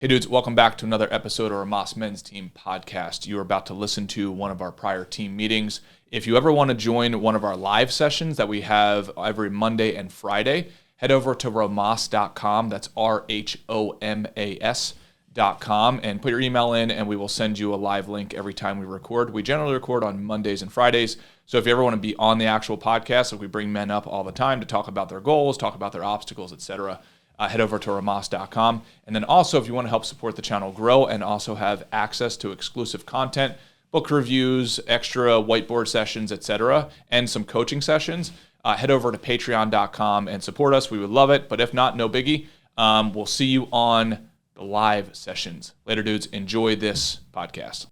Hey dudes, welcome back to another episode of our Rhomas Men's Team podcast. You are about to listen to one of our prior team meetings. If you ever want to join one of our live sessions that we have every Monday and Friday, head over to rhomas.com. That's RHOMAS.com and put your email in and we will send you a live link every time we record. We generally record on Mondays and Fridays. So if you ever want to be on the actual podcast, like we bring men up all the time to talk about their goals, talk about their obstacles, etc., head over to rhomas.com. And then also, if you want to help support the channel grow and also have access to exclusive content, book reviews, extra whiteboard sessions, etc., and some coaching sessions, head over to patreon.com and support us. We would love it. But if not, no biggie. We'll see you on the live sessions. Later, dudes. Enjoy this podcast.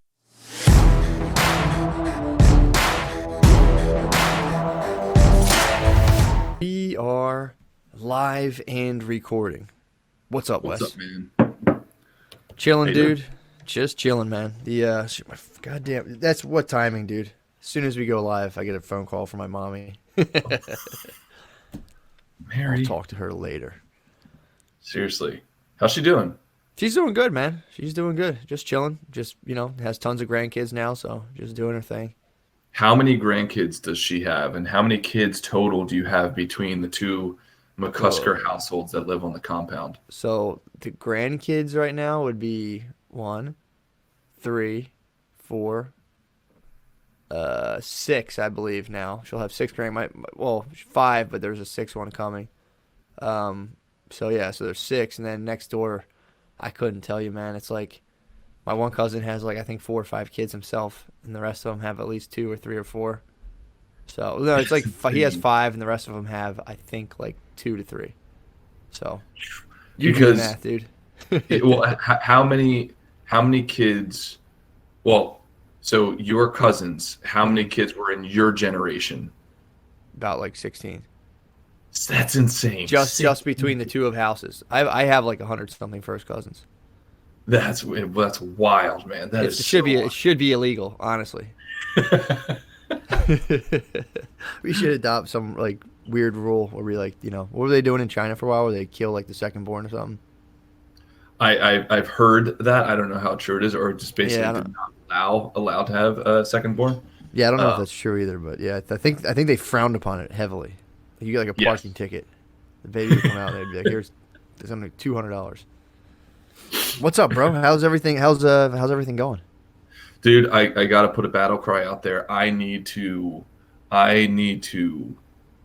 We are live and recording. What's up, Wes? What's up, man? Chilling, dude. Just chilling, man. Goddamn, that's what timing, dude. As soon as we go live, I get a phone call from my mommy. Mary. I'll talk to her later. Seriously. How's she doing? She's doing good, man. She's doing good. Just chilling. Just, has tons of grandkids now, so just doing her thing. How many grandkids does she have, and how many kids total do you have between the two McCusker households that live on the compound? So the grandkids right now would be 1, 3, 4, 6, I believe now. She'll have 6 well, 5, but there's a 6th one coming. So there's 6, and then next door, I couldn't tell you, man. It's like my one cousin has I think 4 or 5 kids himself, and the rest of them have at least 2 or 3 or 4. So no, it's like he has 5, and the rest of them have, I think, 2 to 3. So you do the math, dude. How many kids? Well, so your cousins, how many kids were in your generation? About 16. That's insane. Just between the two of houses, I have 100 something first cousins. That's wild, man. It should be illegal, honestly. We should adopt some weird rule where we what were they doing in China for a while where they kill the second born or something? I've heard that. I don't know how true it is, or just basically did not allowed to have a second born. Yeah, I don't know if that's true either, but yeah, I think they frowned upon it heavily. You get a parking ticket, the baby would come out and they'd be like, "Here's something $200." What's up, bro? How's everything? How's everything going? Dude, I gotta put a battle cry out there. I need to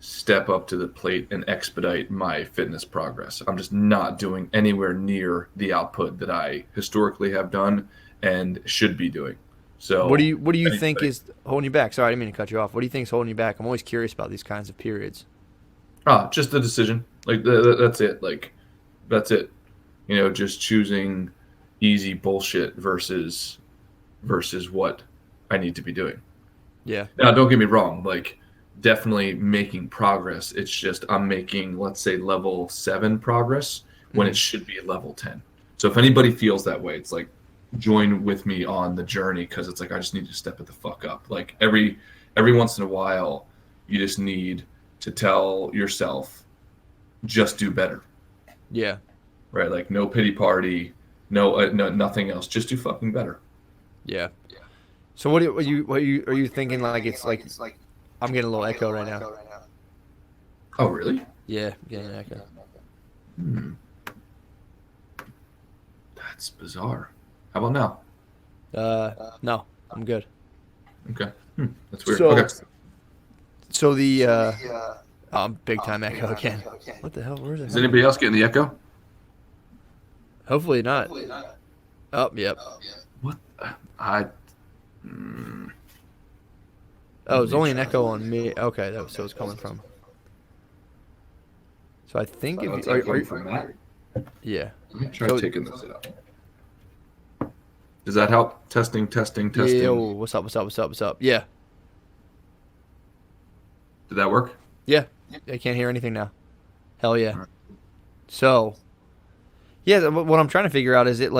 step up to the plate and expedite my fitness progress. I'm just not doing anywhere near the output that I historically have done and should be doing. So what do you think is holding you back? Sorry, I didn't mean to cut you off. What do you think is holding you back? I'm always curious about these kinds of periods. Just the decision. That's it. That's it. Just choosing easy bullshit versus what I need to be doing. Yeah. Now, don't get me wrong. Definitely making progress. It's just I'm making, let's say, level 7 progress when it should be level 10. So if anybody feels that way, it's join with me on the journey, because it's I just need to step it the fuck up. Every once in a while, you just need to tell yourself, just do better. Yeah. Right. No pity party, no nothing else. Just do fucking better. Yeah. So what are you thinking? It's I'm getting a little echo right now. Oh, really? Yeah, getting an echo. That's bizarre. How about now? No, I'm good. Okay. That's weird. So, okay. So the big time echo again. What the hell? Where's it? Is anybody else getting the echo? Hopefully not. Oh, yep. What? Oh, it's only an echo on me. Okay, that's so it's coming from. So I think if are you from that? Yeah. Let me try taking this out. Does that help? Testing. Yeah, what's up? Yeah. Did that work? Yeah. I can't hear anything now. Hell yeah. Right. So, yeah, what I'm trying to figure out is it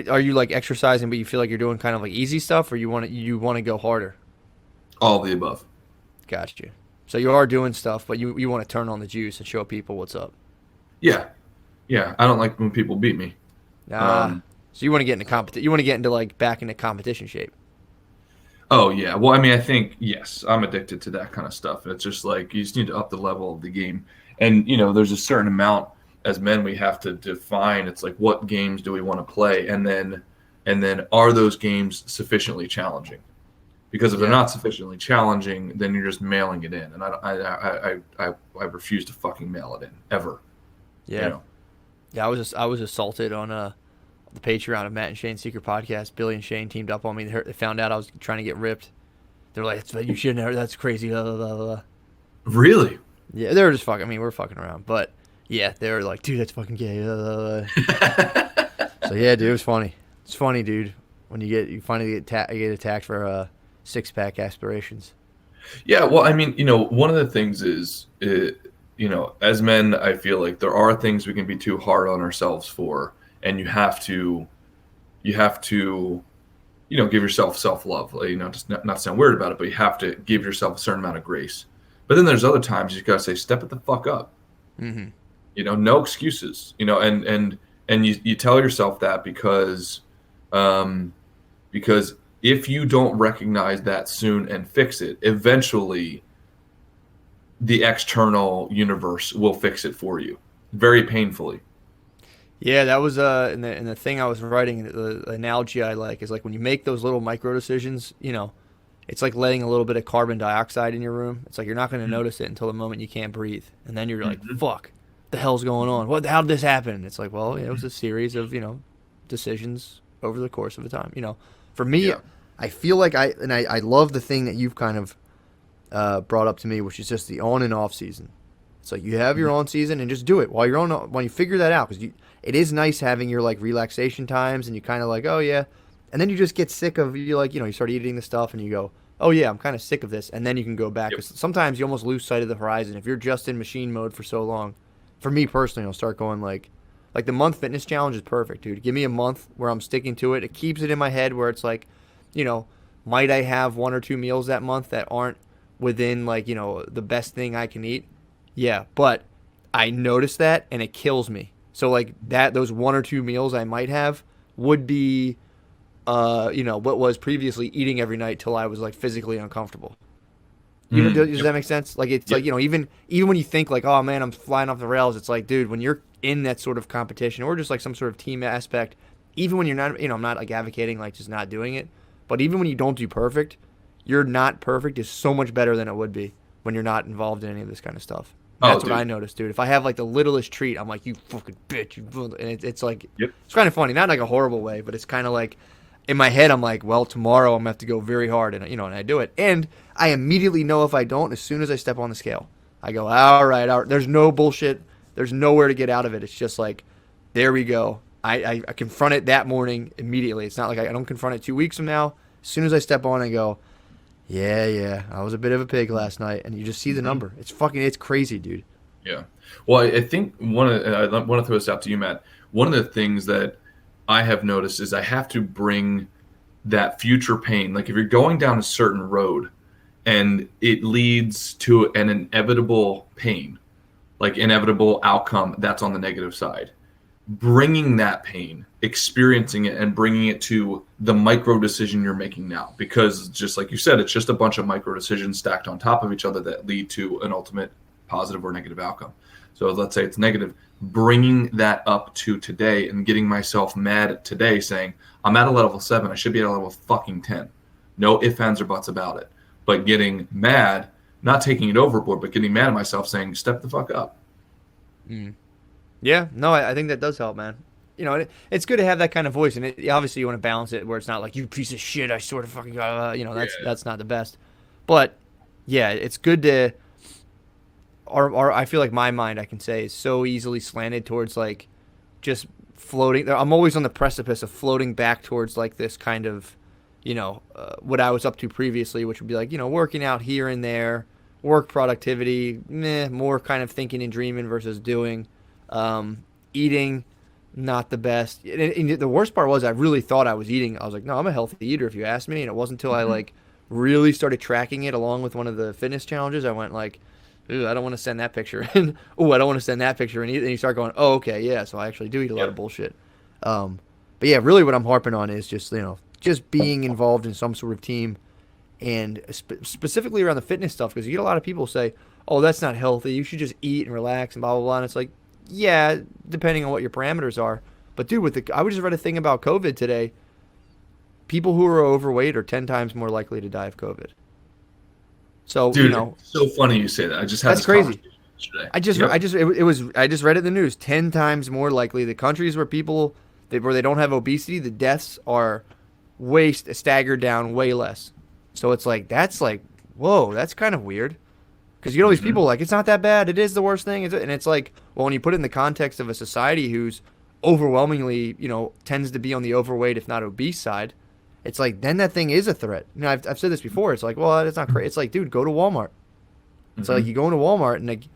are you exercising but you feel like you're doing kind of easy stuff, or you want to go harder? All of the above. Got you. So you are doing stuff, but you want to turn on the juice and show people what's up. Yeah. Yeah, I don't like when people beat me. Ah, so you want to get into competition? You want to get into like back into competition shape? Oh yeah. Well, I mean, I think yes, I'm addicted to that kind of stuff. It's just like you just need to up the level of the game, and there's a certain amount as men we have to define. It's like what games do we want to play, and then are those games sufficiently challenging? Because if they're Yeah. not sufficiently challenging, then you're just mailing it in, and I refuse to fucking mail it in ever. Yeah. Yeah, I was assaulted on the Patreon of Matt and Shane's Secret Podcast. Billy and Shane teamed up on me. They found out I was trying to get ripped. They're like, "You shouldn't have. That's crazy." Blah, blah, blah, blah. Really? Yeah, they were just fucking. I mean, we're fucking around, but yeah, they were like, "Dude, that's fucking gay." Blah, blah, blah. So yeah, dude, it was funny. It's funny, dude, when you finally get attacked for six pack aspirations. Yeah, well, I mean, one of the things is, as men, I feel like there are things we can be too hard on ourselves for, and you have to, give yourself self-love. Just not sound weird about it, but you have to give yourself a certain amount of grace. But then there's other times you gotta say, step it the fuck up. Mm-hmm. No excuses. And you tell yourself that because if you don't recognize that soon and fix it, eventually the external universe will fix it for you, very painfully. Yeah, that was in the thing I was writing. The analogy I like is like when you make those little micro decisions. It's like letting a little bit of carbon dioxide in your room. It's like you're not going to notice it until the moment you can't breathe, and then you're like, "Fuck, the hell's going on? How did this happen?" It's like, well, it was a series of decisions over the course of a time. For me, Yeah. I feel like I love the thing that you've kind of brought up to me, which is just the on and off season. It's like you have your on season and just do it while you're on. When you figure that out, because it is nice having your like relaxation times, and you kind of like, oh yeah, and then you just get sick of you start eating the stuff, and you go, oh yeah, I'm kind of sick of this, and then you can go back. Yep. 'Cause sometimes you almost lose sight of the horizon if you're just in machine mode for so long. For me personally, I'll start going like the month fitness challenge is perfect, dude. Give me a month where I'm sticking to it. It keeps it in my head where it's like, might I have one or two meals that month that aren't within like the best thing I can eat? Yeah, but I notice that and it kills me. So like those one or two meals I might have would be, what was previously eating every night till I was like physically uncomfortable. Does that make sense? Like it's like even when you think like, oh man, I'm flying off the rails. It's like, dude, when you're in that sort of competition or just like some sort of team aspect, even when you're not, I'm not like advocating like just not doing it, but even when you don't do perfect, you're not perfect is so much better than it would be when you're not involved in any of this kind of stuff. That's what I noticed, dude. If I have like the littlest treat, I'm like, you fucking bitch. And it's like, It's kind of funny. Not like a horrible way, but it's kind of like, in my head, I'm like, well, tomorrow I'm going to have to go very hard. And, and I do it. And I immediately know if I don't, as soon as I step on the scale, I go, all right. There's no bullshit. There's nowhere to get out of it. It's just like, there we go. I confront it that morning immediately. It's not like I don't confront it 2 weeks from now. As soon as I step on, I go, yeah, I was a bit of a pig last night, and you just see the number. It's crazy, dude. Yeah. Well, I think I want to throw this out to you, Matt. One of the things that I have noticed is I have to bring that future pain. Like if you're going down a certain road and it leads to an inevitable pain, like inevitable outcome that's on the negative side, bringing that pain, experiencing it, and bringing it to the micro decision you're making now. Because just like you said, it's just a bunch of micro decisions stacked on top of each other that lead to an ultimate positive or negative outcome. So let's say it's negative, bringing that up to today and getting myself mad today saying, I'm at a level 7, I should be at a level fucking 10. No ifs, ands, or buts about it. But getting mad, not taking it overboard, but getting mad at myself saying, step the fuck up. Yeah, no, I think that does help, man. It's good to have that kind of voice, and obviously you want to balance it where it's not like, you piece of shit, I sort of fucking got, that's not the best. But yeah, it's good to, or I feel like my mind, I can say, is so easily slanted towards like just floating. I'm always on the precipice of floating back towards like this kind of, what I was up to previously, which would be like, working out here and there, work productivity, more kind of thinking and dreaming versus doing. Eating, not the best. And the worst part was I really thought I was eating. I was like, no, I'm a healthy eater if you ask me. And it wasn't until I like really started tracking it along with one of the fitness challenges. I went like, ooh, I don't want to send that picture. And oh, I don't want to send that picture. And you start going, oh, okay, yeah. So I actually do eat a lot of bullshit. But yeah, really, what I'm harping on is just just being involved in some sort of team, and specifically around the fitness stuff, because you get a lot of people say, oh, that's not healthy. You should just eat and relax and blah blah blah. And it's like, yeah, depending on what your parameters are. But dude, I just read a thing about COVID today. People who are overweight are 10 times more likely to die of COVID. So, dude, it's so funny you say that. I just had that's this crazy. Yesterday. I just read it in the news. 10 times more likely. The countries where where they don't have obesity, the deaths are staggered down way less. So it's like, that's like, whoa, that's kind of weird. Because you get all these people like, it's not that bad. It is the worst thing. And it's like, well, when you put it in the context of a society who's overwhelmingly, tends to be on the overweight, if not obese side, it's like, then that thing is a threat. I've said this before. It's like, well, it's not crazy. It's like, dude, go to Walmart. It's like you go into Walmart and like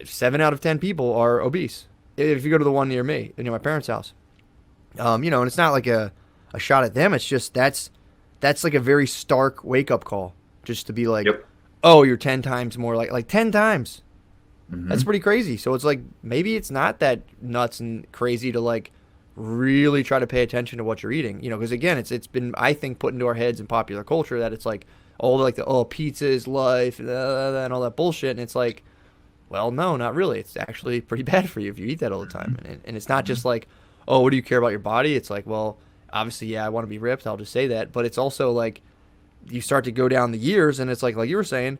7 out of 10 people are obese. If you go to the one near me, near my parents' house, and it's not like a shot at them. It's just that's like a very stark wake up call, just to be like, oh, you're 10 times more like 10 times. That's pretty crazy. So it's like, maybe it's not that nuts and crazy to like really try to pay attention to what you're eating, because again, it's been, I think, put into our heads in popular culture that it's like, pizza is life and all that bullshit. And it's like, well, no, not really. It's actually pretty bad for you if you eat that all the time. And it's not just like, oh, what do you care about your body? It's like, well, obviously, yeah, I want to be ripped. I'll just say that. But it's also like, you start to go down the years, and it's like you were saying,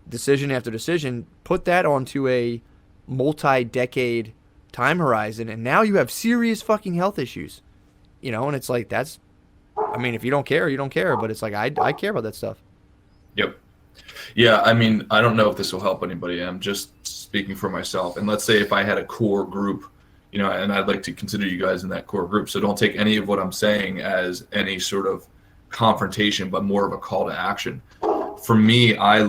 decision after decision, put that onto a multi-decade time horizon, and now you have serious fucking health issues. And it's like, if you don't care, you don't care. But it's like, I care about that stuff. Yep. Yeah, I don't know if this will help anybody. I'm just speaking for myself. And let's say if I had a core group, and I'd like to consider you guys in that core group. So don't take any of what I'm saying as any sort of confrontation, but more of a call to action. For me, I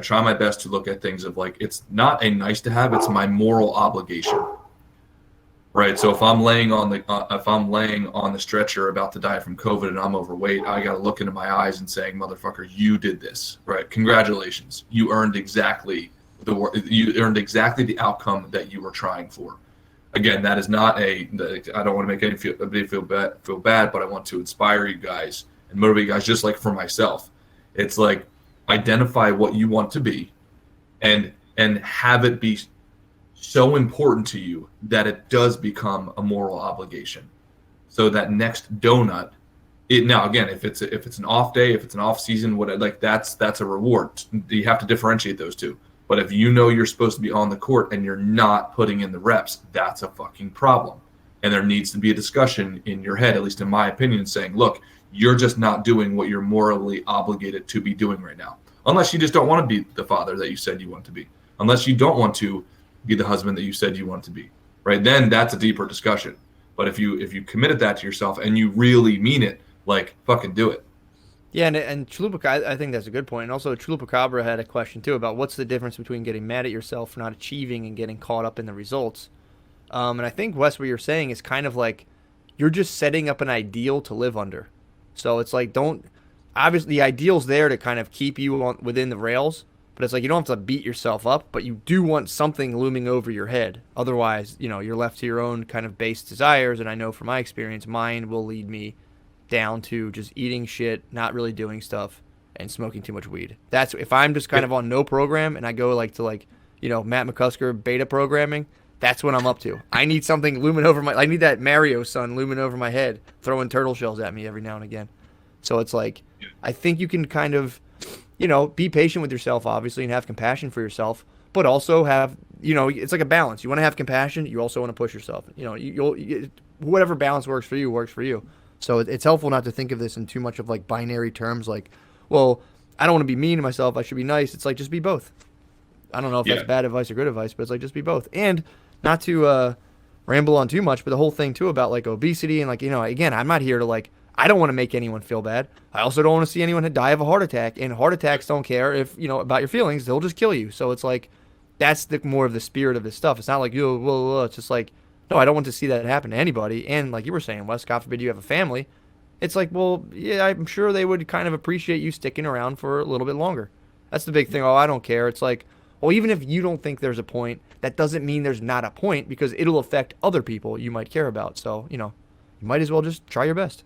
try my best to look at things of like, it's not a nice to have, it's my moral obligation. Right. So if I'm laying on the stretcher about to die from COVID and I'm overweight, I got to look into my eyes and saying, motherfucker, you did this. Right. Congratulations. You earned exactly the outcome that you were trying for. Again, that is not I don't want to make anybody feel bad, but I want to inspire you guys and motivate you guys, just like for myself. It's like, identify what you want to be and have it be so important to you that it does become a moral obligation. So that next donut, now again, if it's an off day, if it's an off season, that's a reward. You have to differentiate those two. But if you're supposed to be on the court and you're not putting in the reps, that's a fucking problem. And there needs to be a discussion in your head, at least in my opinion, saying, look, you're just not doing what you're morally obligated to be doing right now. Unless you just don't want to be the father that you said you want to be. Unless you don't want to be the husband that you said you want to be. Right? Then that's a deeper discussion. But if you committed that to yourself and you really mean it, like, fucking do it. Yeah, and Chulupacabra, I think that's a good point. And also, Chulupacabra had a question, too, about what's the difference between getting mad at yourself for not achieving and getting caught up in the results. And I think, Wes, what you're saying is kind of like, you're just setting up an ideal to live under. So it's like, obviously, the ideal's there to kind of keep you within the rails, but it's like, you don't have to beat yourself up, but you do want something looming over your head. Otherwise, you're left to your own kind of base desires, and I know from my experience, mine will lead me down to just eating shit, not really doing stuff, and smoking too much weed. That's if I'm just kind of on no program and I go Matt McCusker beta programming, that's what I'm up to. I need something looming over I need that Mario sun looming over my head, throwing turtle shells at me every now and again. So it's like, I think you can kind of, be patient with yourself, obviously, and have compassion for yourself, but also have, it's like a balance. You want to have compassion. You also want to push yourself. Whatever balance works for you, works for you. So it's helpful not to think of this in too much of like binary terms, like, well, I don't want to be mean to myself, I should be nice. It's like, just be both. I don't know if that's bad advice or good advice, but it's like, just be both. And not to ramble on too much, but the whole thing too about like obesity and like, again, I'm not here to like, I don't want to make anyone feel bad. I also don't want to see anyone die of a heart attack, and heart attacks don't care if, about your feelings, they'll just kill you. So it's like, that's more of the spirit of this stuff. It's not like, it's just like, no, I don't want to see that happen to anybody. And like you were saying, Wes, God forbid you have a family. It's like, well, yeah, I'm sure they would kind of appreciate you sticking around for a little bit longer. That's the big thing. Oh, I don't care. It's like, Well, even if you don't think there's a point, that doesn't mean there's not a point, because it'll affect other people you might care about. So, you might as well just try your best.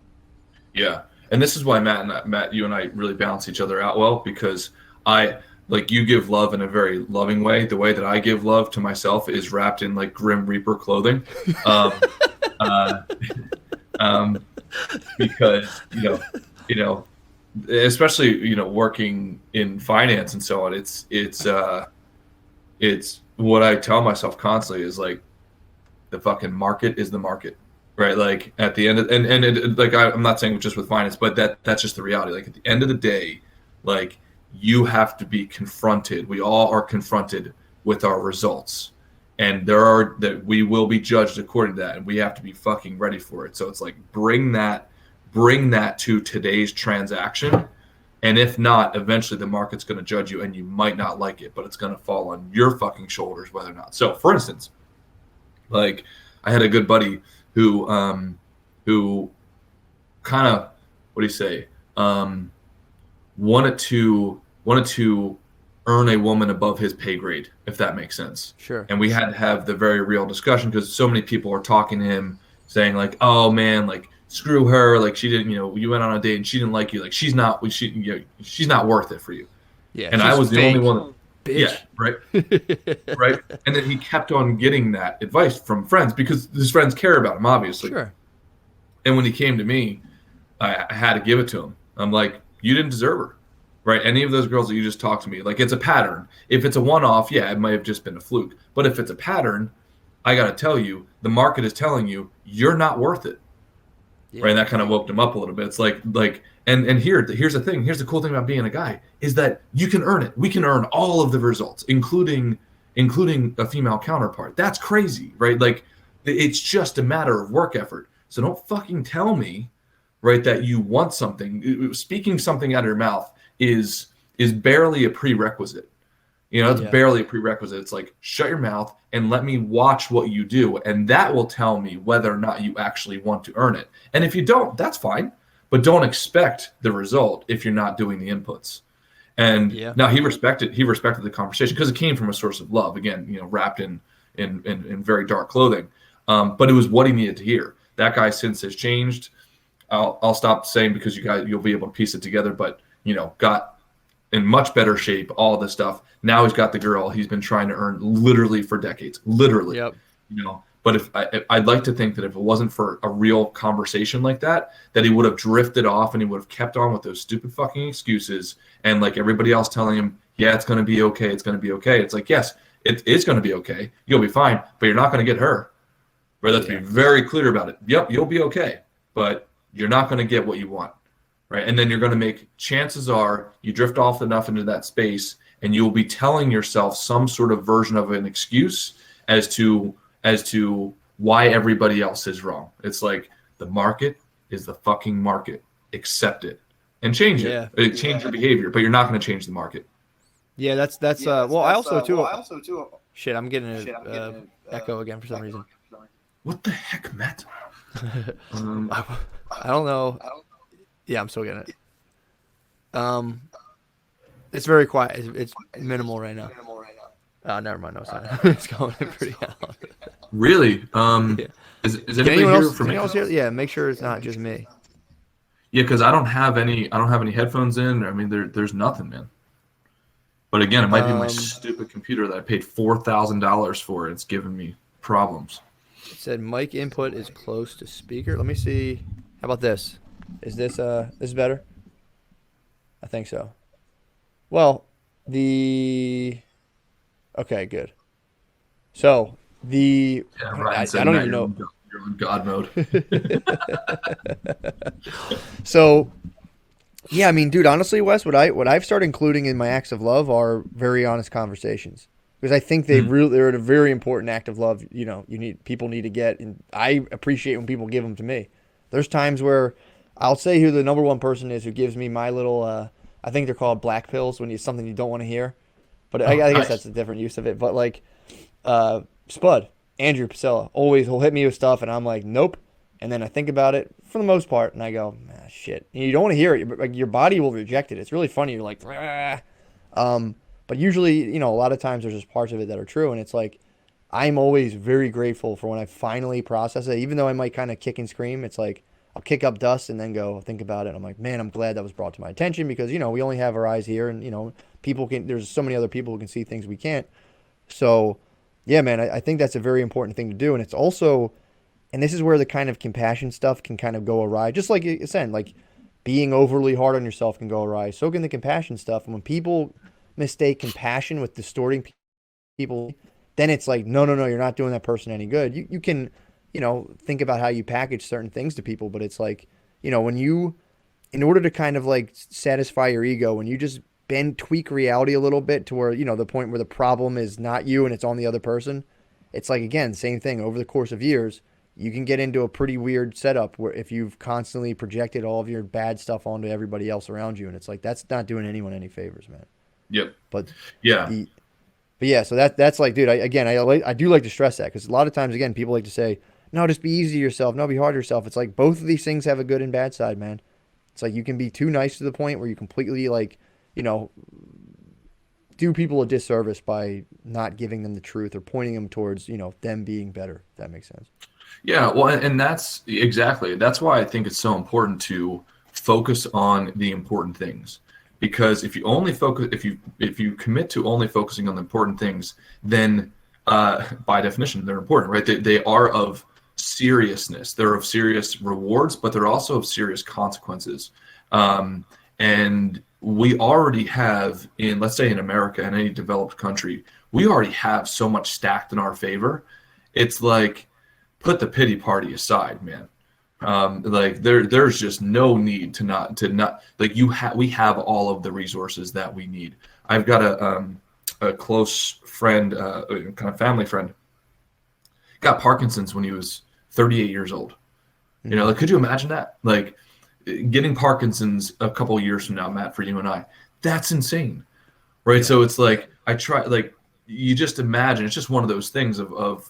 Yeah. And this is why Matt, you and I really balance each other out well, because you give love in a very loving way. The way that I give love to myself is wrapped in like Grim Reaper clothing. Because, especially, working in finance and so on, it's what I tell myself constantly is like, the fucking market is the market. Right, like at the end of, I'm not saying just with finance, but that's just the reality. Like at the end of the day, like you have to be confronted. We all are confronted with our results, and that we will be judged according to that, and we have to be fucking ready for it. So it's like bring that to today's transaction, and if not, eventually the market's going to judge you, and you might not like it, but it's going to fall on your fucking shoulders whether or not. So, for instance, like I had a good buddy who kind of, what do you say, wanted to earn a woman above his pay grade, if that makes sense. Sure. And we had to have the very real discussion, because so many people are talking to him saying like, oh man, like screw her, like she didn't, you went on a date and she didn't like you, like she's not worth it for you. Yeah. And I was the only one. Bitch. Yeah, right. Right. And then he kept on getting that advice from friends, because his friends care about him, obviously. Sure. And when he came to me, I had to give it to him. I'm like, you didn't deserve her. Right. Any of those girls that you just talked to me, like it's a pattern. If it's a one-off, yeah, it might have just been a fluke. But if it's a pattern, I got to tell you, the market is telling you you're not worth it. Yeah. Right. And that kind of woke him up a little bit. It's like, and here's the thing. Here's the cool thing about being a guy is that you can earn it. We can earn all of the results, including a female counterpart. That's crazy, right? Like it's just a matter of work effort. So don't fucking tell me, right, that you want something. Speaking something out of your mouth is barely a prerequisite. It's barely a prerequisite. It's like, shut your mouth and let me watch what you do. And that will tell me whether or not you actually want to earn it. And if you don't, that's fine. But don't expect the result if you're not doing the inputs. And now he respected the conversation because it came from a source of love. Again, wrapped in very dark clothing. But it was what he needed to hear. That guy since has changed. I'll stop saying, because you'll be able to piece it together. But got in much better shape, all this stuff. Now he's got the girl he's been trying to earn literally for decades. Literally. Yep. But if I'd like to think that if it wasn't for a real conversation like that he would have drifted off and he would have kept on with those stupid fucking excuses, and like everybody else telling him, yeah, it's going to be okay. It's going to be okay. It's like, yes, it is going to be okay. You'll be fine, but you're not going to get her. Right? Let's be very clear about it. Yep, you'll be okay, but you're not going to get what you want. Right. And then you're going to make, chances are you drift off enough into that space and you'll be telling yourself some sort of version of an excuse as to why everybody else is wrong. It's like, the market is the fucking market. Accept it and change it. Change your behavior, but you're not going to change the market. Yeah, that's well, I also too. Shit, I'm getting an echo again for some reason. What the heck, Matt? I don't know. Yeah, I'm still getting it. It's very quiet. It's minimal right now. Oh, never mind. No, it's not. It's going in pretty loud. Really? Is anybody here from anyone else here? Yeah, make sure it's not just me. Yeah, because I don't have any headphones in. I mean, there's nothing, man. But again, it might be my stupid computer that I paid $4,000 for. It's giving me problems. It said mic input is close to speaker. Let me see. How about this? Is this better? I think so. Well, okay, good. So I don't even know. You're in God mode. So, yeah, I mean, dude, honestly, Wes, what I've started including in my acts of love are very honest conversations, because I think they're a very important act of love. People need to get, and I appreciate when people give them to me. There's times where I'll say who the number one person is who gives me my little, I think they're called black pills when it's something you don't want to hear. But I guess that's a different use of it. But like Spud, Andrew Pasella, always he'll hit me with stuff and I'm like, nope. And then I think about it for the most part and I go, shit. And you don't want to hear it. Your body will reject it. It's really funny. You're like, but But usually, a lot of times there's just parts of it that are true. And it's like, I'm always very grateful for when I finally process it, even though I might kind of kick and scream. It's like, I'll kick up dust and then go think about it. And I'm like, man, I'm glad that was brought to my attention because, we only have our eyes here and, there's so many other people who can see things we can't. So, yeah, man, I think that's a very important thing to do. And it's also, and this is where the kind of compassion stuff can kind of go awry. Just like you said, like being overly hard on yourself can go awry. So can the compassion stuff. And when people mistake compassion with distorting people, then it's like, no, you're not doing that person any good. You can, think about how you package certain things to people, but it's like, when you, in order to kind of like satisfy your ego, when you just tweak reality a little bit to where, the point where the problem is not you and it's on the other person, it's like, again, same thing over the course of years, you can get into a pretty weird setup where if you've constantly projected all of your bad stuff onto everybody else around you, and it's like, that's not doing anyone any favors, man. Yep. But yeah. But yeah, so that's like, dude, I do like to stress that because a lot of times, again, people like to say, no, just be easy to yourself. No, be hard to yourself. It's like both of these things have a good and bad side, man. It's like you can be too nice to the point where you completely like, do people a disservice by not giving them the truth or pointing them towards, them being better. If that makes sense. Yeah, well, and that's exactly. That's why I think it's so important to focus on the important things. Because if you only focus, if you commit to only focusing on the important things, then by definition they're important, right? They are of seriousness. They're of serious rewards, but they're also of serious consequences. And we already have let's say in America, in any developed country, we already have so much stacked in our favor. It's like, put the pity party aside, man. Like there's just no need to not like we have all of the resources that we need. I've got a close friend, kind of family friend, got Parkinson's when he was 38 years old. Like, could you imagine that? Like getting Parkinson's a couple of years from now, Matt, for you and I, that's insane, right? Yeah. So it's like, you just imagine, it's just one of those things of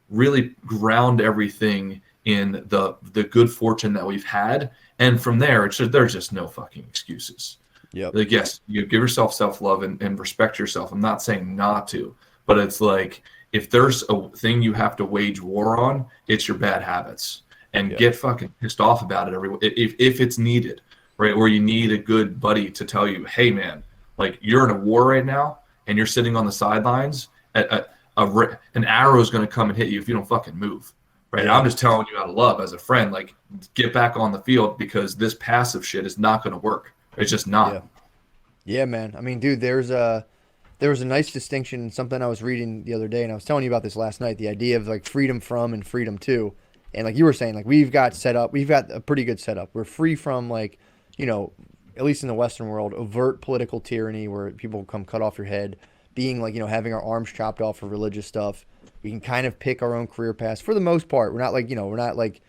really ground everything in the good fortune that we've had, and from there there's just no fucking excuses. Yeah. Like, yes, you give yourself self-love and respect yourself. I'm not saying not to, but it's like, if there's a thing you have to wage war on, it's your bad habits, and get fucking pissed off about it if it's needed, right? Or you need a good buddy to tell you, hey man, like you're in a war right now and you're sitting on the sidelines, an arrow is going to come and hit you if you don't fucking move. Right. Yeah. I'm just telling you out of love as a friend, like, get back on the field because this passive shit is not going to work. It's just not. Yeah, man. I mean, dude, there was a nice distinction in something I was reading the other day, and I was telling you about this last night, the idea of like freedom from and freedom to. And like you were saying, like we've got a pretty good setup. We're free from like, at least in the Western world, overt political tyranny where people come cut off your head, being like, having our arms chopped off for religious stuff. We can kind of pick our own career paths for the most part. We're not like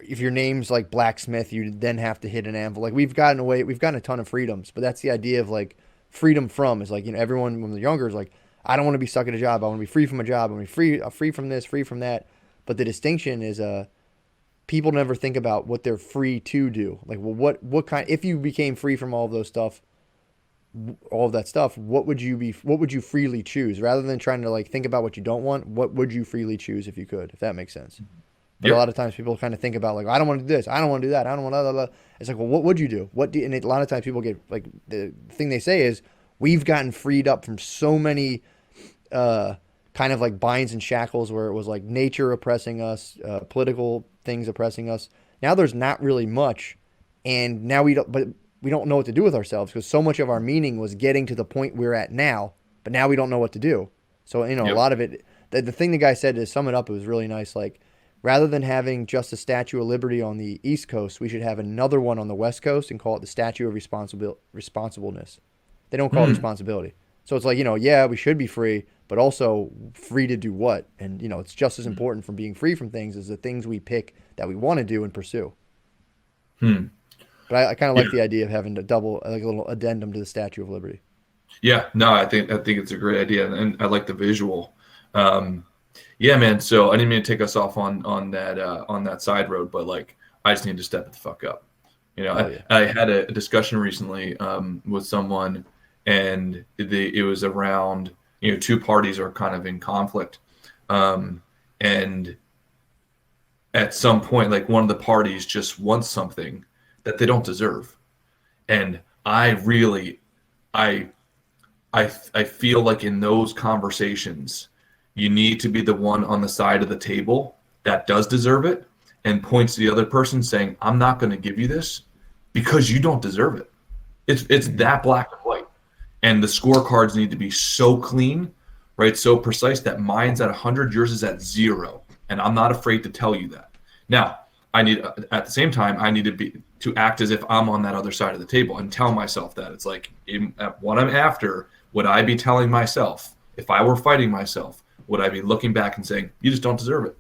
if your name's like blacksmith, you then have to hit an anvil. Like we've gotten a ton of freedoms, but that's the idea of like freedom from is like, everyone when they're younger is like, I don't want to be stuck at a job. I want to be free from a job. I want to be free from this, free from that. But the distinction is, people never think about what they're free to do. Like, well, what kind, if you became free from all of that stuff, what would you freely choose rather than trying to like think about what you don't want? What would you freely choose if you could, if that makes sense? But a lot of times people kind of think about like, I don't want to do this. I don't want to do that. I don't want to, It's like, well, what would you do? And a lot of times people get like, the thing they say is we've gotten freed up from so many, kind of like binds and shackles where it was like nature oppressing us, political things oppressing us. Now there's not really much. And now we don't know what to do with ourselves because so much of our meaning was getting to the point we're at now, but now we don't know what to do. So, a lot of it, the thing the guy said to sum it up, it was really nice. Like, rather than having just a Statue of Liberty on the East Coast, we should have another one on the West Coast and call it the Statue of Responsibleness. They don't call it responsibility. So it's like, we should be free, but also free to do what? And, it's just as important from being free from things as the things we pick that we want to do and pursue. But I kind of like the idea of having a little addendum to the Statue of Liberty. Yeah, no, I think it's a great idea, and I like the visual. Yeah, man. So I didn't mean to take us off on that side road, but like I just need to step it the fuck up. I had a discussion recently with someone, and it was around, two parties are kind of in conflict, and at some point, like one of the parties just wants something that they don't deserve, and I really, I I feel like in those conversations, you need to be the one on the side of the table that does deserve it and points to the other person saying, I'm not going to give you this because you don't deserve it. It's that black and white. And the scorecards need to be so clean, right? So precise that mine's at 100, yours is at 0. And I'm not afraid to tell you that. Now, I need, at the same time, I need to act as if I'm on that other side of the table and tell myself that. It's like, what I'm after, would I be telling myself, if I were fighting myself, would I be looking back and saying, you just don't deserve it?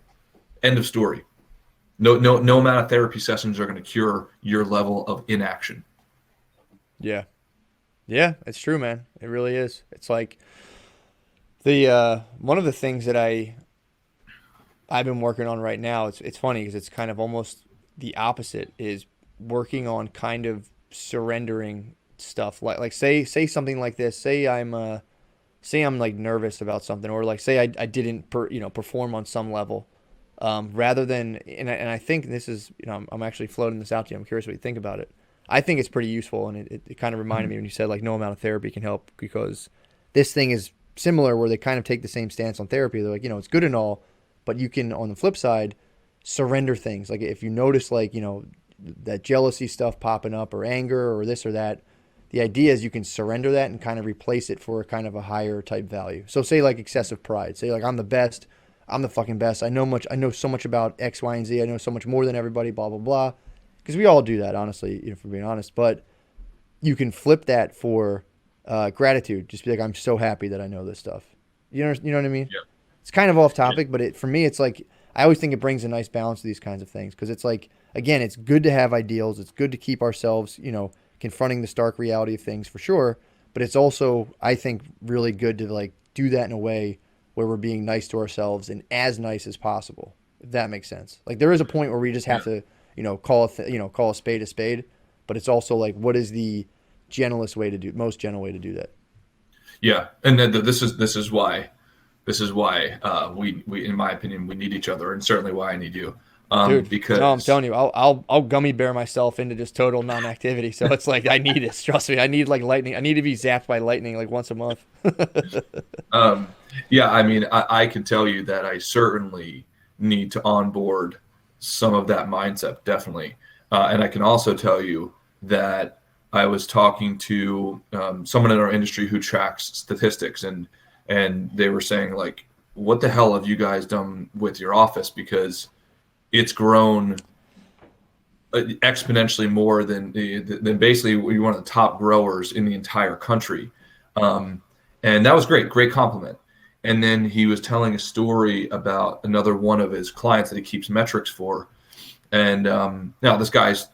End of story. No amount of therapy sessions are going to cure your level of inaction. Yeah. Yeah, it's true, man. It really is. It's like the one of the things that I've been working on right now, it's funny because it's kind of almost the opposite, is working on kind of surrendering stuff. Like say something like this. Say I'm like nervous about something, or like say I didn't perform on some level. Rather than, and I think this is, I'm actually floating this out to you. I'm curious what you think about it. I think it's pretty useful, and it kind of reminded me when you said like no amount of therapy can help, because this thing is similar where they kind of take the same stance on therapy. They're like, it's good and all, but you can, on the flip side, surrender things. Like if you notice like, that jealousy stuff popping up, or anger or this or that, the idea is you can surrender that and kind of replace it for a kind of a higher type value. So say like excessive pride. Say like I'm the best. I'm the fucking best. I know so much about X, Y, and Z. I know so much more than everybody, blah, blah, blah. Because we all do that, honestly, if we're being honest. But you can flip that for gratitude. Just be like, I'm so happy that I know this stuff. You know what I mean? Yeah. It's kind of off topic, but for me, it's like, I always think it brings a nice balance to these kinds of things. Because it's like, again, it's good to have ideals. It's good to keep ourselves, confronting the stark reality of things for sure. But it's also, I think, really good to like do that in a way where we're being nice to ourselves and as nice as possible, if that makes sense. Like there is a point where we just have to, call a spade a spade, but it's also like, what is the most gentle way to do that? Yeah. And then this is why we, in my opinion, we need each other, and certainly why I need you. Dude, Because no, I'm telling you, I'll gummy bear myself into just total non-activity. So it's like, I need it. Trust me. I need like lightning. I need to be zapped by lightning like once a month. yeah, I mean, I can tell you that I certainly need to onboard some of that mindset, definitely. And I can also tell you that I was talking to someone in our industry who tracks statistics, and they were saying like, what the hell have you guys done with your office? Because it's grown exponentially more than basically you're one of the top growers in the entire country. And that was great compliment. And then he was telling a story about another one of his clients that he keeps metrics for. And now this guy's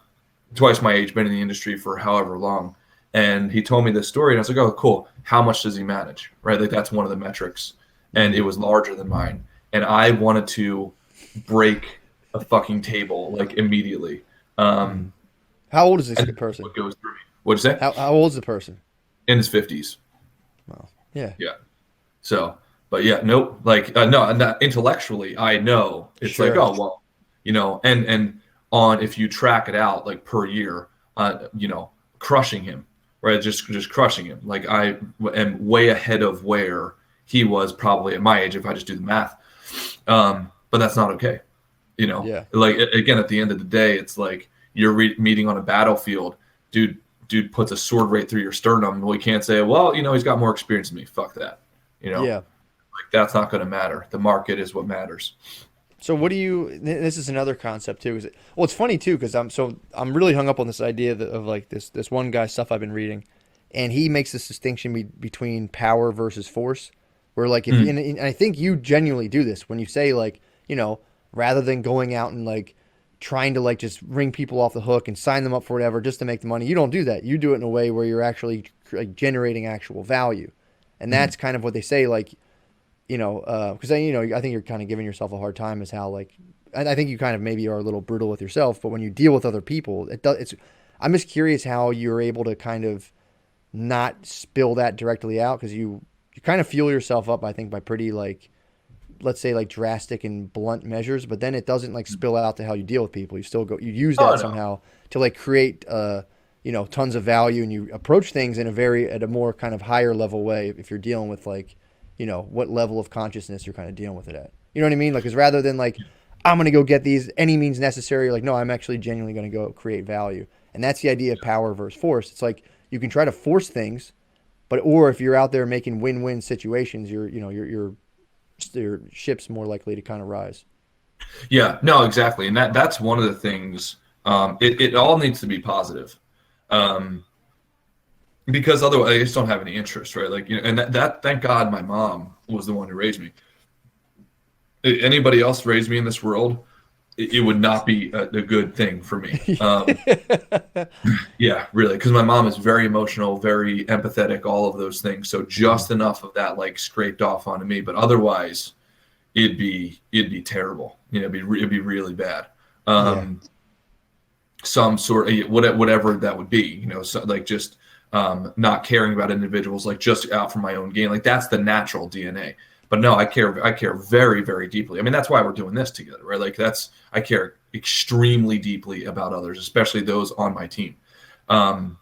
twice my age, been in the industry for however long. And he told me this story, and I was like, oh, cool. How much does he manage? Right? Like that's one of the metrics. And it was larger than mine. And I wanted to break a fucking table like immediately. How old is this person? What goes through me? What'd you say? How old is the person? In his 50s. Well, yeah. Yeah. So, but yeah, nope. Like, no, not intellectually, I know it's Sure. like, oh, well, and on, if you track it out, like per year, crushing him, right? Just crushing him. Like I am way ahead of where he was probably at my age, if I just do the math. But that's not okay. Yeah. Like again, at the end of the day, it's like you're meeting on a battlefield. Dude puts a sword right through your sternum. We can't say, well, he's got more experience than me. Fuck that. Yeah. Like that's not going to matter. The market is what matters. So what do you? This is another concept too. It's funny too because I'm really hung up on this idea of like this one guy's stuff I've been reading, and he makes this distinction between power versus force. Where like if and I think you genuinely do this when you say like rather than going out and like trying to like just ring people off the hook and sign them up for whatever just to make the money. You don't do that. You do it in a way where you're actually like generating actual value, and that's kind of what they say like. Because I think you're kind of giving yourself a hard time as how like I think you kind of maybe are a little brutal with yourself, but when you deal with other people, I'm just curious how you're able to kind of not spill that directly out, because you kind of fuel yourself up, I think, by pretty like, let's say like drastic and blunt measures, but then it doesn't like spill out to how you deal with people. You use Oh that no. somehow to like create tons of value, and you approach things in at a more kind of higher level way if you're dealing with like, what level of consciousness you're kind of dealing with it at. You know what I mean? Like, because rather than like, I'm going to go get these any means necessary, like, no, I'm actually genuinely going to go create value. And that's the idea of power versus force. It's like you can try to force things, or if you're out there making win-win situations, your ship's more likely to kind of rise. Yeah, no, exactly. And that's one of the things. It all needs to be positive. Um, because otherwise I just don't have any interest, right? Like, and that thank God my mom was the one who raised me. Anybody else raised me in this world, it would not be a good thing for me. Yeah, really, because my mom is very emotional, very empathetic, all of those things. So just enough of that like scraped off onto me, but otherwise it'd be terrible. It'd be really bad. Yeah. Some sort of whatever that would be. So like just not caring about individuals, like just out for my own gain. Like that's the natural DNA. But no, I care very, very deeply. I mean, that's why we're doing this together, right? Like I care extremely deeply about others, especially those on my team. But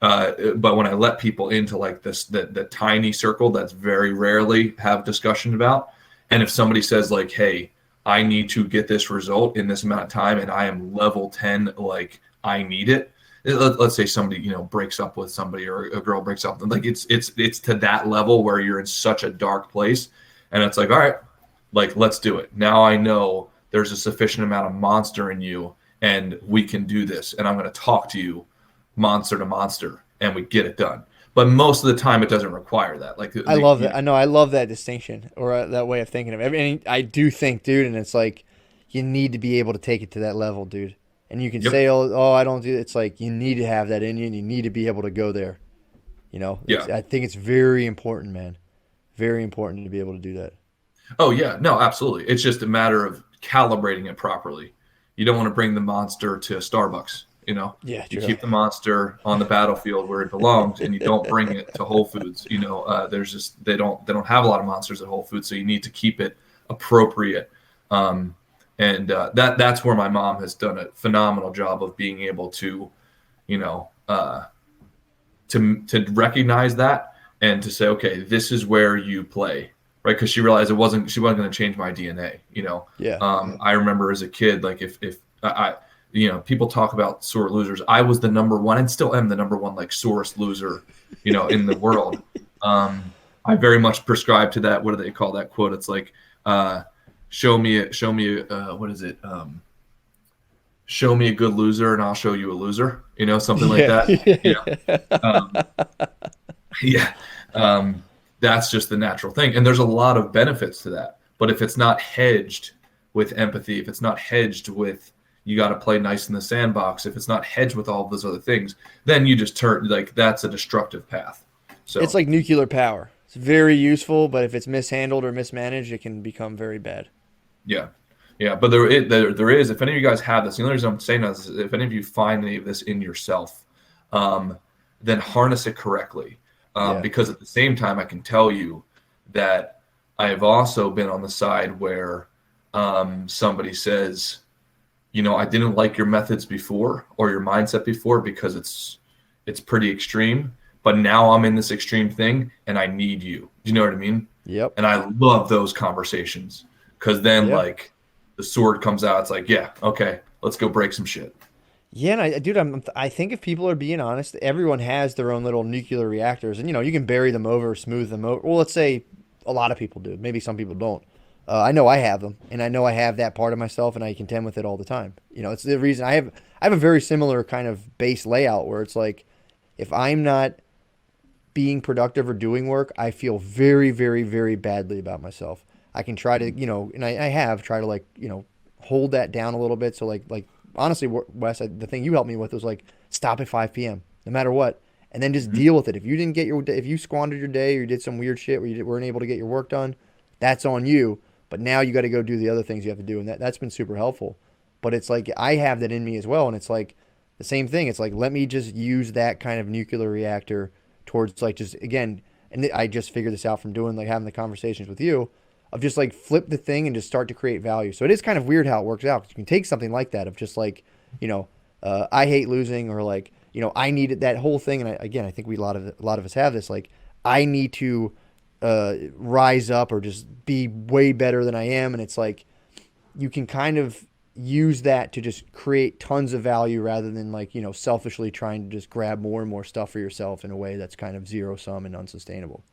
when I let people into like the tiny circle that's very rarely have discussion about, and if somebody says like, hey, I need to get this result in this amount of time and I am level 10, like I need it. Let's say somebody, breaks up with somebody, or a girl breaks up, like it's to that level where you're in such a dark place. And it's like, all right, like, let's do it. Now I know there's a sufficient amount of monster in you and we can do this. And I'm going to talk to you monster to monster and we get it done. But most of the time it doesn't require that. Like I love that. I know. I love that distinction, or that way of thinking of it. I mean, I do think, dude, and it's like, you need to be able to take it to that level, dude. And you can Yep. say, oh, I don't do it. It's like, you need to have that in you, and you need to be able to go there. Yeah. I think it's very important, man. Very important to be able to do that. Oh yeah, no, absolutely. It's just a matter of calibrating it properly. You don't want to bring the monster to Starbucks. Yeah, You true. keep the monster on the battlefield where it belongs, and you don't bring it to Whole Foods. There's just they don't have a lot of monsters at Whole Foods, so you need to keep it appropriate. And that's where my mom has done a phenomenal job of being able to, to recognize that and to say, okay, this is where you play, right? Because she realized she wasn't going to change my DNA. Yeah. I remember as a kid, like if I people talk about sore losers. I was the number one, and still am the number one, like sorest loser, in the world. I very much prescribe to that. What do they call that quote? It's like, show me, what is it? Show me a good loser and I'll show you a loser, something like that. Yeah. That's just the natural thing. And there's a lot of benefits to that. But if it's not hedged with empathy, if it's not hedged with, you got to play nice in the sandbox, if it's not hedged with all of those other things, then you just turn, like, that's a destructive path. So It's like nuclear power. It's very useful, but if it's mishandled or mismanaged, it can become very bad. yeah. Yeah, but there is, if any of you guys have this, the only reason I'm saying this is if any of you find any of this in yourself, then harness it correctly. Because at the same time, I can tell you that I have also been on the side where somebody says, I didn't like your methods before or your mindset before because it's pretty extreme, but now I'm in this extreme thing and I need you. Do you know what I mean? Yep. And I love those conversations because then like the sword comes out. It's like, yeah, okay, let's go break some shit. Yeah, and I think if people are being honest, everyone has their own little nuclear reactors, and you can bury them over, smooth them over. Well, let's say a lot of people do. Maybe some people don't. I know I have them, and I know I have that part of myself, and I contend with it all the time. It's the reason I have a very similar kind of base layout where it's like, if I'm not being productive or doing work, I feel very, very, very badly about myself. I can try to, and I have tried to hold that down a little bit. So like honestly, Wes, the thing you helped me with was like, stop at 5 p.m. no matter what, and then just deal with it. If you didn't get if you squandered your day or you did some weird shit where you weren't able to get your work done, that's on you. But now you got to go do the other things you have to do, and that's been super helpful. But it's like I have that in me as well, and it's like the same thing. It's like, let me just use that kind of nuclear reactor towards like just again, and I just figured this out from doing like having the conversations with you of just like flip the thing and just start to create value. So it is kind of weird how it works out, because you can take something like that of just like, I hate losing, or like, I needed that whole thing. And I think a lot of us have this, like, I need to rise up or just be way better than I am. And it's like, you can kind of use that to just create tons of value rather than like, selfishly trying to just grab more and more stuff for yourself in a way that's kind of zero sum and unsustainable.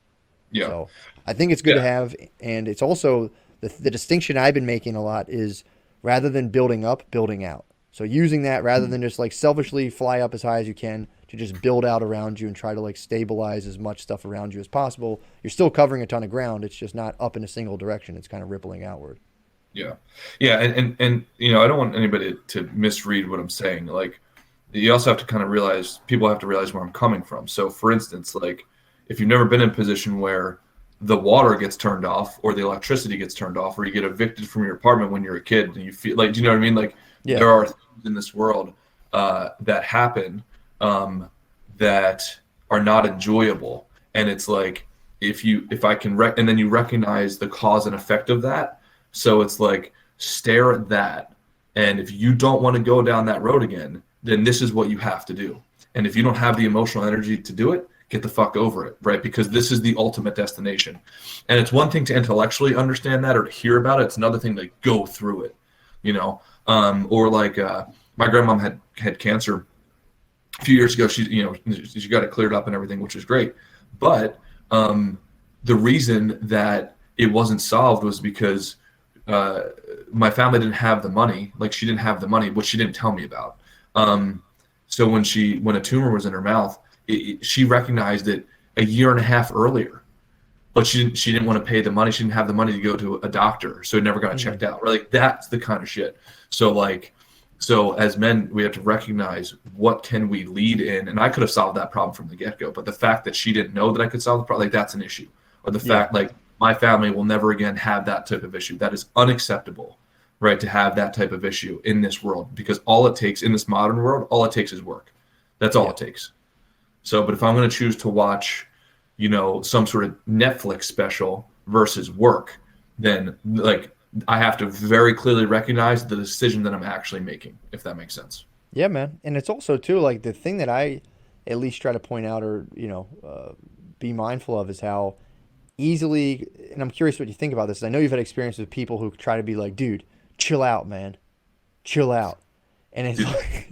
Yeah. So I think it's good to have. And it's also the distinction I've been making a lot is rather than building up, building out. So using that rather than just like selfishly fly up as high as you can, to just build out around you and try to like stabilize as much stuff around you as possible. You're still covering a ton of ground. It's just not up in a single direction. It's kind of rippling outward. Yeah. Yeah. And I don't want anybody to misread what I'm saying. Like, you also have to kind of realize, people have to realize where I'm coming from. So for instance, like, if you've never been in a position where the water gets turned off or the electricity gets turned off, or you get evicted from your apartment when you're a kid and you feel like, do you know what I mean? Like, there are things in this world that happen that are not enjoyable. And it's like, if I can, and then you recognize the cause and effect of that. So it's like, stare at that. And if you don't want to go down that road again, then this is what you have to do. And if you don't have the emotional energy to do it, get the fuck over it, right? Because this is the ultimate destination. And it's one thing to intellectually understand that or to hear about it. It's another thing to go through it, or like my grandmom had cancer a few years ago. She got it cleared up and everything, which is great. But the reason that it wasn't solved was because my family didn't have the money. Like, she didn't have the money, which she didn't tell me about. So when a tumor was in her mouth, she recognized it a year and a half earlier, but she didn't want to pay the money. She didn't have the money to go to a doctor, so it never got checked out. Right? Like, that's the kind of shit. So as men, we have to recognize what can we lead in. And I could have solved that problem from the get-go, but the fact that she didn't know that I could solve the problem, like, that's an issue. Or the fact, like, my family will never again have that type of issue. That is unacceptable, right? To have that type of issue in this world, because all it takes in this modern world, all it takes is work. That's all it takes. So, but if I'm going to choose to watch, some sort of Netflix special versus work, then like, I have to very clearly recognize the decision that I'm actually making, if that makes sense. Yeah, man. And it's also too, like, the thing that I at least try to point out or, be mindful of is how easily, and I'm curious what you think about this. I know you've had experience with people who try to be like, dude, chill out, man. Chill out. And it's like,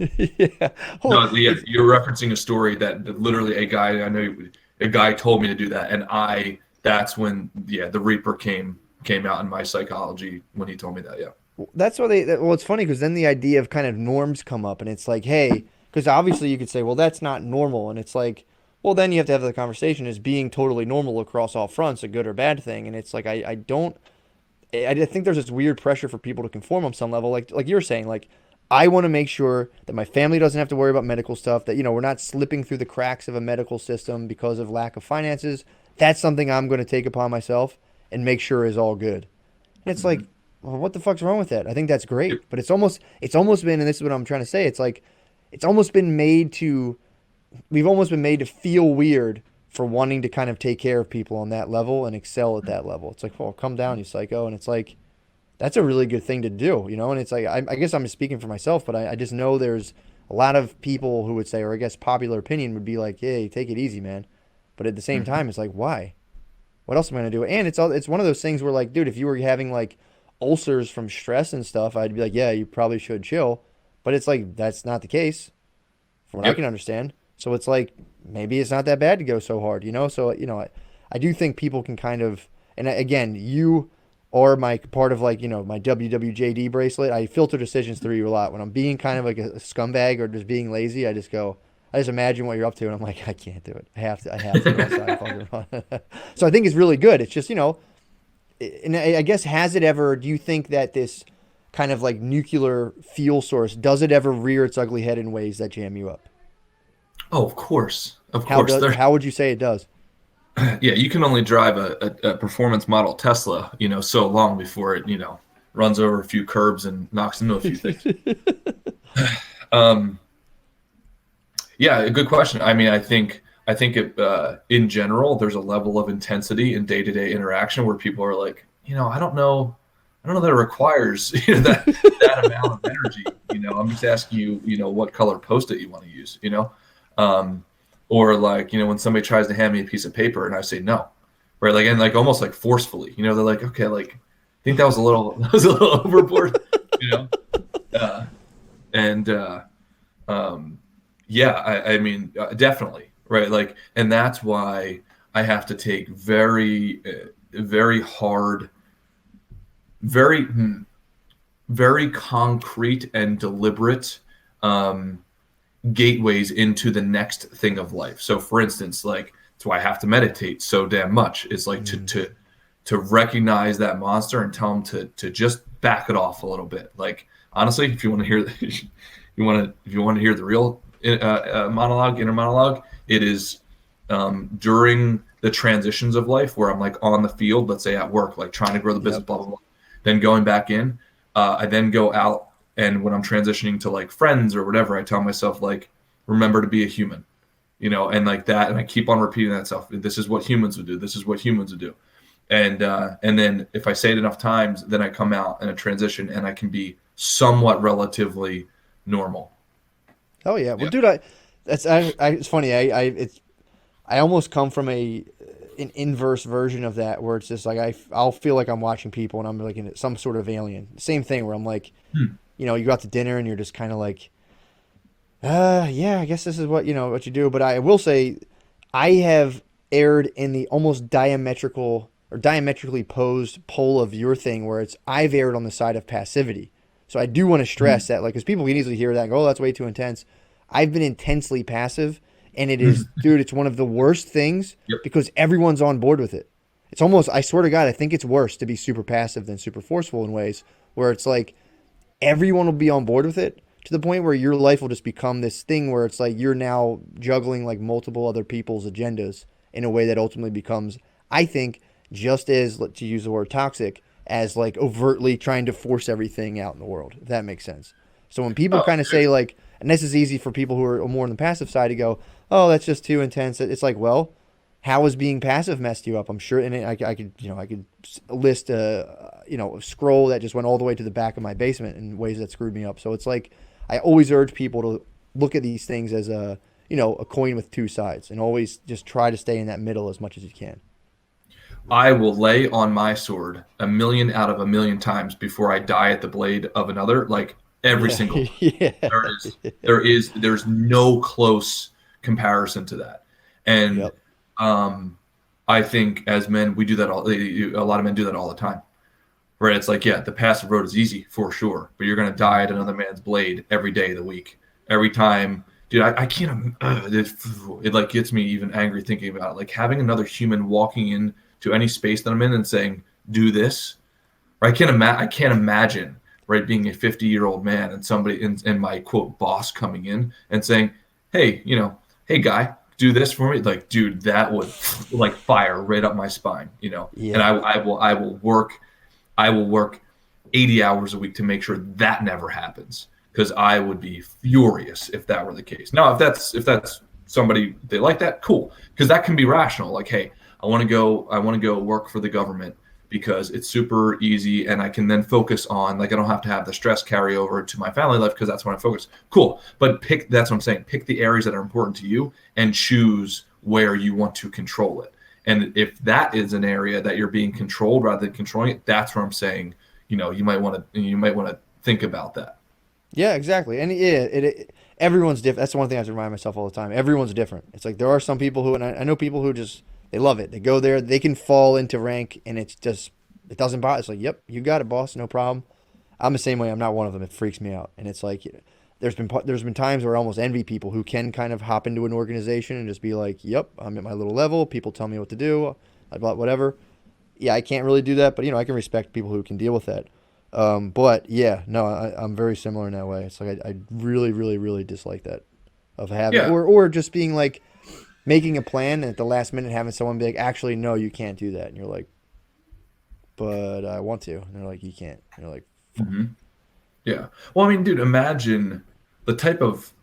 you're referencing a story that literally a guy told me to do that. And that's when, the Reaper came out in my psychology when he told me that. Yeah. That's why it's funny, because then the idea of kind of norms come up, and it's like, hey, because obviously you could say, well, that's not normal. And it's like, well, then you have to have the conversation, is being totally normal across all fronts a good or bad thing? And it's like, I think there's this weird pressure for people to conform on some level. Like you were saying, like, I want to make sure that my family doesn't have to worry about medical stuff, that, we're not slipping through the cracks of a medical system because of lack of finances. That's something I'm going to take upon myself and make sure is all good. And it's like, well, what the fuck's wrong with that? I think that's great. But it's almost been, and this is what I'm trying to say, it's like, we've almost been made to feel weird for wanting to kind of take care of people on that level and excel at that level. It's like, oh, come down, you psycho. And it's like, that's a really good thing to do, And it's like, I guess I'm just speaking for myself, but I just know there's a lot of people who would say, or I guess popular opinion would be like, hey, take it easy, man. But at the same time, it's like, why? What else am I going to do? And it's one of those things where, like, dude, if you were having like ulcers from stress and stuff, I'd be like, yeah, you probably should chill. But it's like, that's not the case from what I can understand. So it's like, maybe it's not that bad to go so hard, So, I do think people can kind of, and again, you are my part of, like, my WWJD bracelet. I filter decisions through you a lot. When I'm being kind of like a scumbag or just being lazy, I just imagine what you're up to, and I'm like, I can't do it. I have to go outside. So I think it's really good. It's just, and I guess, do you think that this kind of like nuclear fuel source, does it ever rear its ugly head in ways that jam you up? Oh, of course. How would you say it does? Yeah, you can only drive a performance model Tesla, so long before it, runs over a few curbs and knocks into a few things. Yeah, a good question. I mean, I think I think in general, there's a level of intensity in day-to-day interaction where people are like, I don't know that it requires that amount of energy. I'm just asking you, what color Post-it you want to use, um, or like, when somebody tries to hand me a piece of paper and I say no, right? Like, and like almost like forcefully, they're like, okay, like I think that was a little overboard, you know, uh, and yeah, I mean, definitely, right? Like, and that's why I have to take very hard, very, very concrete and deliberate gateways into the next thing of life. So, for instance, like, that's why I have to meditate so damn much. Is like to recognize that monster and tell them to just back it off a little bit. Like, honestly, if you want to hear, if you want to hear the real inner monologue, it is during the transitions of life where I'm like on the field, let's say at work, like trying to grow the business, blah blah blah. Then going back in, I then go out, and when I'm transitioning to like friends or whatever, I tell myself like, remember to be a human, and like that, and I keep on repeating that stuff. This is what humans would do. This is what humans would do. And then if I say it enough times, then I come out in a transition and I can be somewhat relatively normal. Oh yeah, well, dude, it's funny. I almost come from an inverse version of that, where it's just like I'll feel like I'm watching people and I'm like in some sort of alien. Same thing where I'm like, you go out to dinner and you're just kind of like, yeah, I guess this is what you do. But I will say, I have erred in the almost diametrically opposed pole of your thing, where I've erred on the side of passivity. So I do want to stress that, like, because people can easily hear that and go, oh, that's way too intense. I've been intensely passive, and it is, dude, it's one of the worst things because everyone's on board with it. It's almost, I swear to God, I think it's worse to be super passive than super forceful in ways where it's like everyone will be on board with it to the point where your life will just become this thing where it's like you're now juggling like multiple other people's agendas in a way that ultimately becomes, I think, just as, to use the word toxic, as like overtly trying to force everything out in the world, if that makes sense. So when people kind of say like, and this is easy for people who are more on the passive side to go, oh, that's just too intense. It's like, well, how has being passive messed you up? I'm sure, and I could list a scroll that just went all the way to the back of my basement in ways that screwed me up. So it's like, I always urge people to look at these things as a coin with two sides, and always just try to stay in that middle as much as you can. I will lay on my sword 1,000,000 out of 1,000,000 times before I die at the blade of another. Like every single time. Yeah. There's no close comparison to that. And I think as men, we do that a lot of men do that all the time. Right? It's like, yeah, the passive road is easy for sure, but you're going to die at another man's blade every day of the week. Every time, dude, I can't, it like gets me even angry thinking about it. Like having another human walking in to any space that I'm in and saying, do this. Right? I can't imagine, right, being a 50-year-old man and somebody and my quote boss coming in and saying, hey, hey guy, do this for me. Like, dude, that would like fire right up my spine, Yeah. And I will work 80 hours a week to make sure that never happens, because I would be furious if that were the case. Now, if that's somebody they like that, cool, because that can be rational. Like, hey, I want to go work for the government because it's super easy and I can then focus on, like, I don't have to have the stress carry over to my family life because that's when I focus. Cool. But that's what I'm saying. Pick the areas that are important to you and choose where you want to control it. And if that is an area that you're being controlled rather than controlling it, that's where I'm saying, you might want to think about that. Yeah, exactly. And everyone's different. That's the one thing I have to remind myself all the time. Everyone's different. It's like there are some people who, and I know people who just, they love it. They go there, they can fall into rank, and it doesn't bother. It's like, yep, you got it, boss, no problem. I'm the same way. I'm not one of them. It freaks me out. And it's like, there's been times where I almost envy people who can kind of hop into an organization and just be like, yep, I'm at my little level. People tell me what to do, whatever. Yeah, I can't really do that, but I can respect people who can deal with that. But yeah, no, I'm very similar in that way. It's like I really, really, really dislike that of having or just being like making a plan and at the last minute having someone be like, actually, no, you can't do that, and you're like, but I want to, and they're like, you can't, and you're like, Yeah. Well, I mean, dude, imagine the type of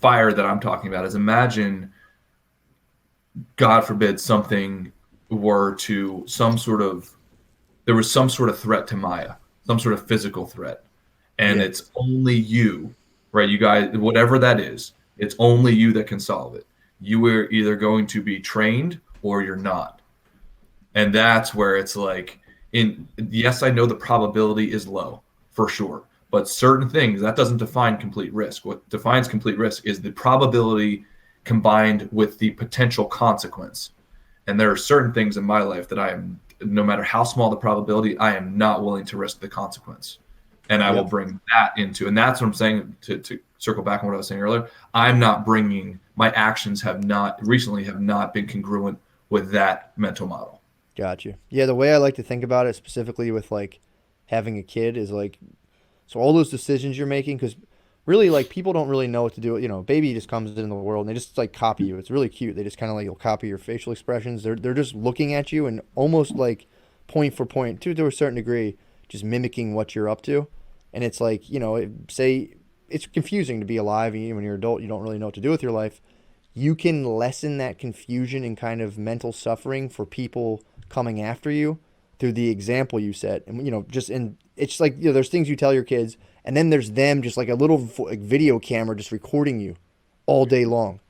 fire that I'm talking about is, imagine, God forbid, something were to there was some sort of threat to Maya, some sort of physical threat. And it's only you, right? You guys, whatever that is, it's only you that can solve it. You are either going to be trained or you're not. And that's where it's like, yes, I know the probability is low for sure, but certain things, that doesn't define complete risk. What defines complete risk is the probability combined with the potential consequence. And there are certain things in my life that I am, no matter how small the probability, I am not willing to risk the consequence. And I will bring that into, and that's what I'm saying, to circle back on what I was saying earlier. I'm not bringing, my actions have not been congruent with that mental model. Gotcha. Yeah, the way I like to think about it specifically with like having a kid is like, so all those decisions you're making, because really like people don't really know what to do. You know, baby just comes into the world and they just like copy you. It's really cute. They just kind of like will copy your facial expressions. They're just looking at you and almost like point for point to a certain degree, just mimicking what you're up to. And it's like, you know, say it's confusing to be alive, and when you're an adult, you don't really know what to do with your life. You can lessen that confusion and kind of mental suffering for people coming after you through the example you set. And, you know, it's like, you know, there's things you tell your kids, and then there's them just like a little video camera just recording you all day long.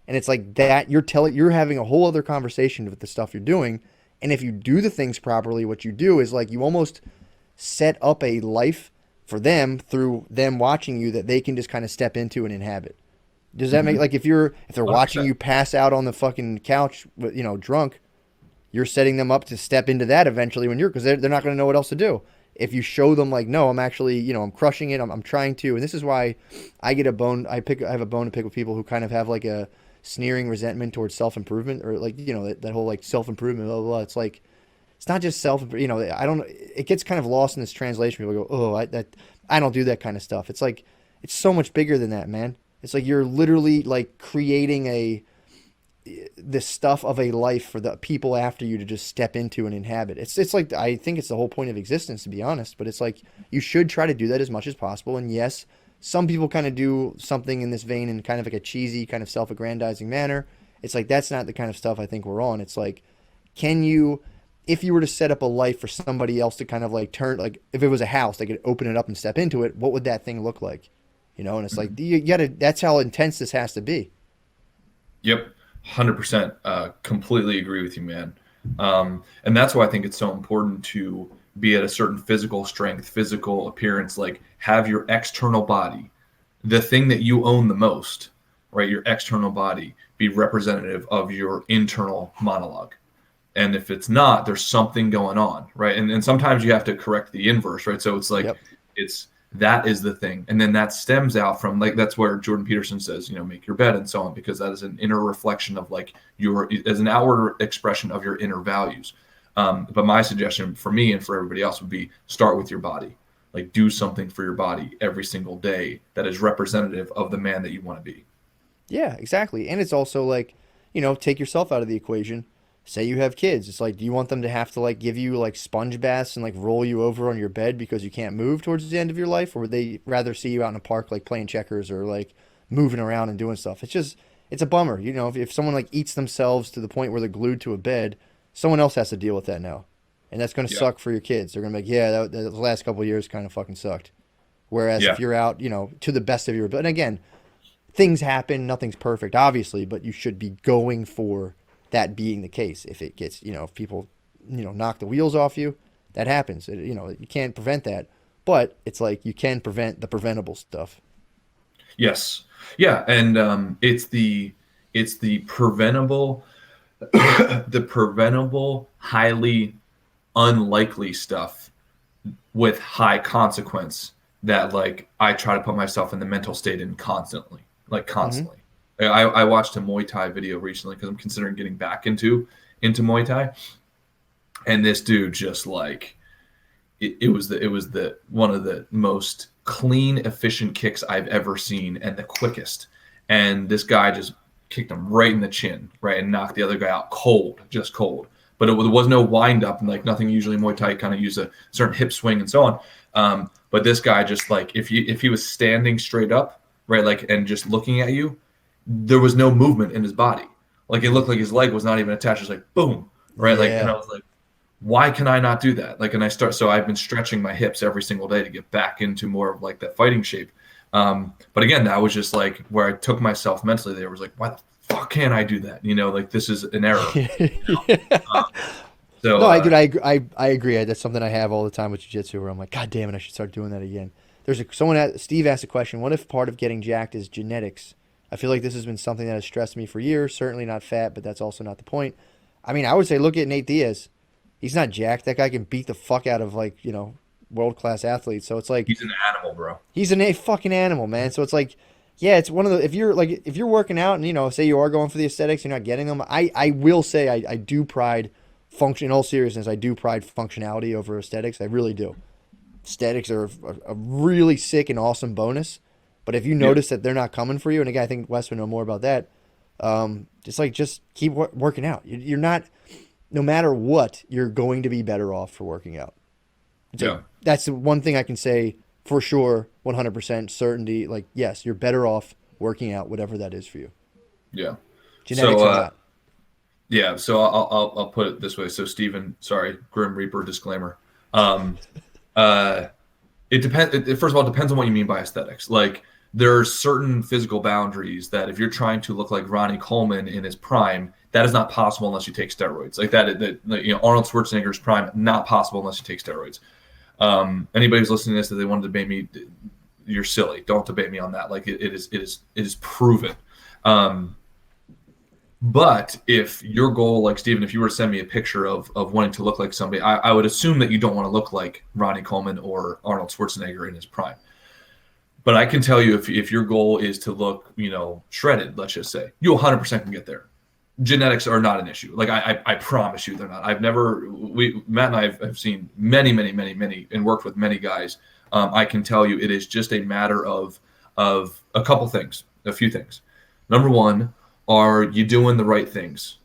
And it's like that you're having a whole other conversation with the stuff you're doing. And if you do the things properly, what you do is like you almost set up a life for them through them watching you that they can just kind of step into and inhabit. Does that make, like, if they're watching you pass out on the fucking couch, you know, drunk, you're setting them up to step into that eventually because they're not going to know what else to do. If you show them like, no, I'm actually, you know, I'm crushing it. I'm trying to, and this is why I have a bone to pick with people who kind of have like a sneering resentment towards self-improvement, or like, you know, that whole like self-improvement, blah, blah, blah. It's like, it's not just you know, it gets kind of lost in this translation. People go, oh, I don't do that kind of stuff. It's like, it's so much bigger than that, man. It's like you're literally like creating this stuff of a life for the people after you to just step into and inhabit. It's like, I think it's the whole point of existence, to be honest, but it's like, you should try to do that as much as possible. And yes, some people kind of do something in this vein in kind of like a cheesy kind of self-aggrandizing manner. It's like, that's not the kind of stuff I think we're on. It's like, if you were to set up a life for somebody else to kind of like turn, like if it was a house, they could open it up and step into it, what would that thing look like? You know, and it's like, that's how intense this has to be. Yep. 100%. Completely agree with you, man. And that's why I think it's so important to be at a certain physical strength, physical appearance, like have your external body, the thing that you own the most, right? Your external body be representative of your internal monologue. And if it's not, there's something going on, right? And sometimes you have to correct the inverse, right? So it's like, that is the thing. And then that stems out from, like, that's where Jordan Peterson says, you know, make your bed and so on, because that is an inner reflection of like as an outward expression of your inner values. But my suggestion for me and for everybody else would be start with your body. Like, do something for your body every single day that is representative of the man that you want to be. Yeah, exactly. And it's also like, you know, take yourself out of the equation. Say you have kids. It's like, do you want them to have to like give you like sponge baths and like roll you over on your bed because you can't move towards the end of your life? Or would they rather see you out in a park like playing checkers or like moving around and doing stuff? It's a bummer. You know, if someone like eats themselves to the point where they're glued to a bed, someone else has to deal with that now. And that's going to suck for your kids. They're going to be like, yeah, the last couple of years kind of fucking sucked. Whereas if you're out, you know, to the best of your ability, and again, things happen, nothing's perfect, obviously, but you should be going for that being the case. If it gets, you know, if people, you know, knock the wheels off you, that happens. You know, you can't prevent that, but it's like you can prevent the preventable stuff. Yes. Yeah. And it's the preventable, the preventable, highly unlikely stuff with high consequence that like I try to put myself in the mental state in constantly. Mm-hmm. I watched a Muay Thai video recently because I'm considering getting back into Muay Thai, and this dude just like it was the one of the most clean, efficient kicks I've ever seen, and the quickest. And this guy just kicked him right in the chin, right, and knocked the other guy out cold, just cold. But there was no wind up and like nothing. Usually Muay Thai kind of use a certain hip swing and so on. But this guy just like if he was standing straight up, right, like, and just looking at you, there was no movement in his body. Like it looked like his leg was not even attached. It was like boom, right? Like, and I was like, why can I not do that? Like, and so I've been stretching my hips every single day to get back into more of like that fighting shape. But again, that was just like where I took myself mentally. There was like, why the fuck can't I do that? Like this is an error. So no, I agree. That's something I have all the time with jiu-jitsu where I'm like, God damn it, I should start doing that again. Steve asked a question. What if part of getting jacked is genetics? I feel like this has been something that has stressed me for years. Certainly not fat, but that's also not the point. I mean, I would say look at Nate Diaz. He's not jacked. That guy can beat the fuck out of world-class athletes. So it's like he's an animal, bro. He's a fucking animal, man. So it's like, yeah, it's one of the if you're working out and say you are going for the aesthetics, you're not getting them. I will say I do pride function. In all seriousness, I do pride functionality over aesthetics. I really do. Aesthetics are a really sick and awesome bonus, but if you notice that they're not coming for you, and again, I think Wes would know more about that. Just keep working out. You're not, no matter what, you're going to be better off for working out. That's the one thing I can say for sure, 100% certainty. Like, yes, you're better off working out, whatever that is for you. Yeah. Genetics or not. Yeah. So I'll put it this way. So Steven, sorry, Grim Reaper disclaimer. It depends. First of all, it depends on what you mean by aesthetics. Like there are certain physical boundaries that if you're trying to look like Ronnie Coleman in his prime, that is not possible unless you take steroids. Like that Arnold Schwarzenegger's prime, not possible unless you take steroids. Anybody who's listening to this that they want to debate me, you're silly. Don't debate me on that. Like it is proven. But if your goal, like Steven, if you were to send me a picture of wanting to look like somebody, I would assume that you don't want to look like Ronnie Coleman or Arnold Schwarzenegger in his prime. But I can tell you if your goal is to look, shredded, let's just say, you 100% can get there. Genetics are not an issue. Like I promise you they're not. Matt and I have seen many, and worked with many guys. I can tell you it is just a matter of a few things. Number one, are you doing the right things?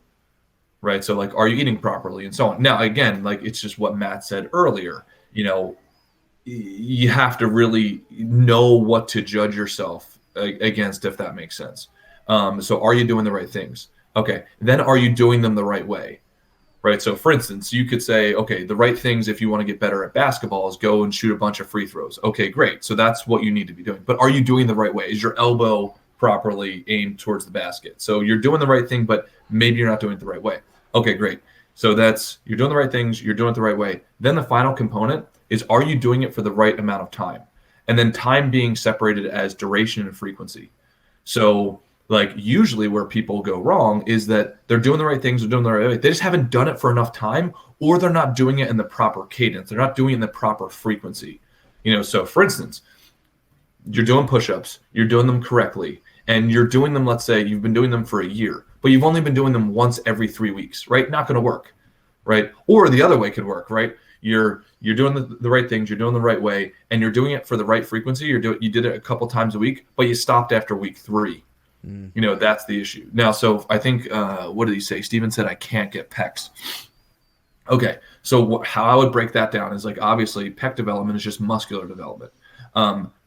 Right? So like, are you eating properly and so on? Now, again, like it's just what Matt said earlier, you have to really know what to judge yourself against, if that makes sense. So are you doing the right things? Okay. Then are you doing them the right way? Right. So for instance, you could say, okay, the right things, if you want to get better at basketball, is go and shoot a bunch of free throws. Okay, great. So that's what you need to be doing. But are you doing the right way? Is your elbow properly aimed towards the basket? So you're doing the right thing, but maybe you're not doing it the right way. Okay, great. So you're doing the right things, you're doing it the right way. Then the final component is, are you doing it for the right amount of time? And then time being separated as duration and frequency. So like usually where people go wrong is that they're doing the right things, they're doing the right way. They just haven't done it for enough time, or they're not doing it in the proper cadence. They're not doing it in the proper frequency. So for instance, you're doing push-ups, you're doing them correctly, and you're doing them, let's say you've been doing them for a year, but you've only been doing them once every 3 weeks, right? Not going to work, right? Or the other way could work, right? You're doing the right things, you're doing the right way, and you're doing it for the right frequency. You did it a couple times a week, but you stopped after week 3. That's the issue. Now, so I think, what did he say? Steven said, I can't get pecs. Okay, so how I would break that down is like, obviously, pec development is just muscular development.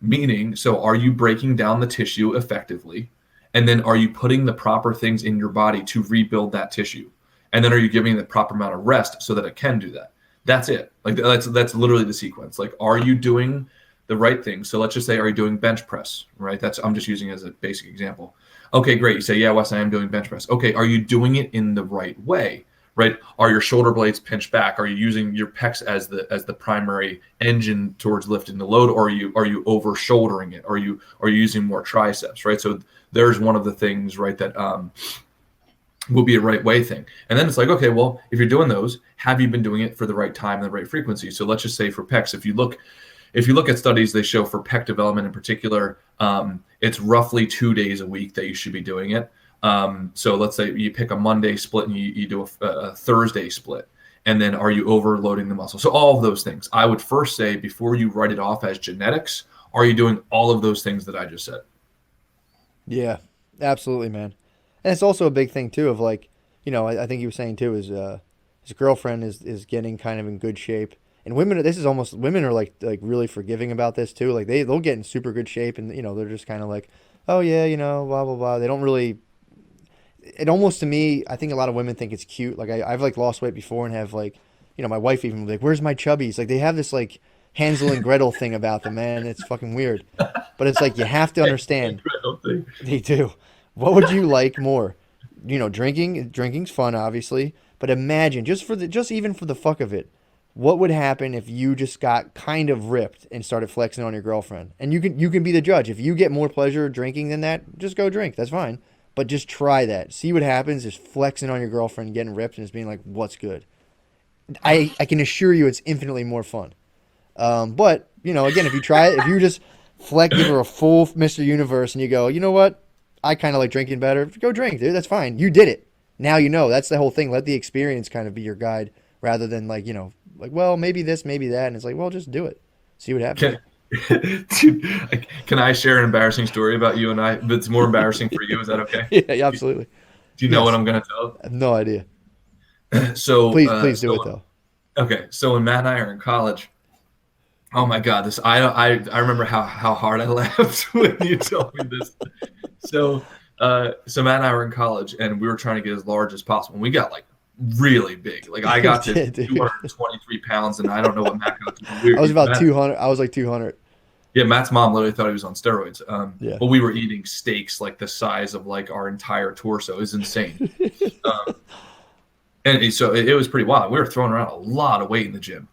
Meaning, so are you breaking down the tissue effectively? And then are you putting the proper things in your body to rebuild that tissue? And then are you giving the proper amount of rest so that it can do that? That's it. Like that's literally the sequence. Like, are you doing the right things? So let's just say, are you doing bench press, right? I'm just using it as a basic example. Okay, great. You say, yeah, Wes, I am doing bench press. Okay, are you doing it in the right way? Right? Are your shoulder blades pinched back? Are you using your pecs as the primary engine towards lifting the load? Or are you over shouldering it? Are you using more triceps? Right? So there's one of the things, right, that will be a right way thing. And then it's like, okay, well, if you're doing those, have you been doing it for the right time and the right frequency? So let's just say for pecs, if you look at studies, they show for pec development in particular, it's roughly 2 days a week that you should be doing it. So let's say you pick a Monday split and you do a Thursday split, and then are you overloading the muscle? So all of those things, I would first say, before you write it off as genetics, are you doing all of those things that I just said? Yeah, absolutely, man. And it's also a big thing too of like, I think you were saying too is his girlfriend is getting kind of in good shape. And women are like really forgiving about this too. Like they'll get in super good shape, and they're just kind of like, oh yeah, blah blah blah. They don't really. It almost to me, I think a lot of women think it's cute. Like I've like lost weight before and have like, my wife even like, "Where's my chubbies?" Like they have this like Hansel and Gretel thing about them, man. It's fucking weird. But it's like you have to understand. I don't think. They do. What would you like more? Drinking. Drinking's fun, obviously. But imagine just even for the fuck of it, what would happen if you just got kind of ripped and started flexing on your girlfriend? And you can be the judge. If you get more pleasure drinking than that, just go drink. That's fine. But just try that. See what happens. Just flexing on your girlfriend, getting ripped, and just being like, "What's good?" I can assure you, it's infinitely more fun. But again, if you try it, if you just flex, give her a full Mr. Universe, and you go, you know what? I kind of like drinking better. Go drink, dude. That's fine. You did it. Now you know. That's the whole thing. Let the experience kind of be your guide, rather than like well, maybe this, maybe that, and it's like, well, just do it. See what happens. Can I share an embarrassing story about you and I? But it's more embarrassing for you. Is that okay? Yeah, absolutely. Do you know what I'm going to tell? I have no idea. So Please do it though. Okay, so when Matt and I are in college, oh my God, I remember how hard I laughed when you told me this. So Matt and I were in college and we were trying to get as large as possible. And we got like really big. Like I got to 223 pounds, and I don't know what Matt got to. I was about 200. I was like 200. Yeah, Matt's mom literally thought he was on steroids. Yeah. But we were eating steaks like the size of like our entire torso. It was insane. And so it was pretty wild. We were throwing around a lot of weight in the gym.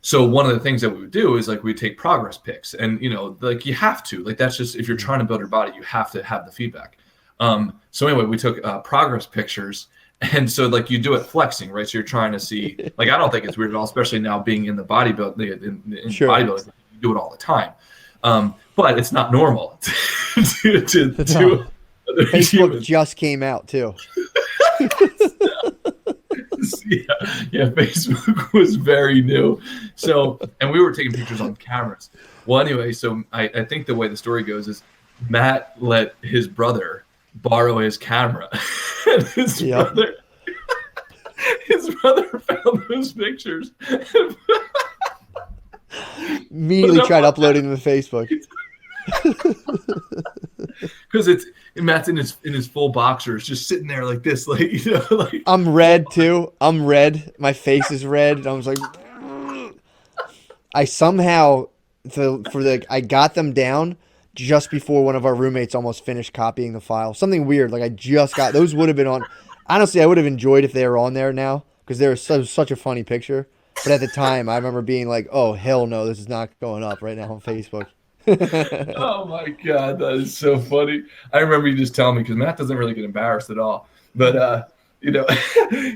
So one of the things that we would do is like we'd take progress pics, and like you have to, like that's just, if you're trying to build your body, you have to have the feedback. So anyway, we took progress pictures, and so like you do it flexing, right? So you're trying to see, like I don't think it's weird at all, especially now being in the bodybuilding, Sure. bodybuilding, you do it all the time. But it's not normal to do. Facebook just came out too. Yeah, Facebook was very new. So, and we were taking pictures on cameras. Well, anyway, so I think the way the story goes is Matt let his brother borrow his camera. And his brother found those pictures. Immediately tried uploading them to Facebook. Because Matt's in his full boxers, just sitting there like this, like like. I'm red too. I'm red. My face is red. And I was like, I somehow I got them down just before one of our roommates almost finished copying the file. Something weird. Like I just got those would have been on. Honestly, I would have enjoyed if they were on there now because they were such a funny picture. But at the time, I remember being like, "Oh hell no, this is not going up right now on Facebook." Oh my God, that is so funny. I remember you just telling me, because Matt doesn't really get embarrassed at all, but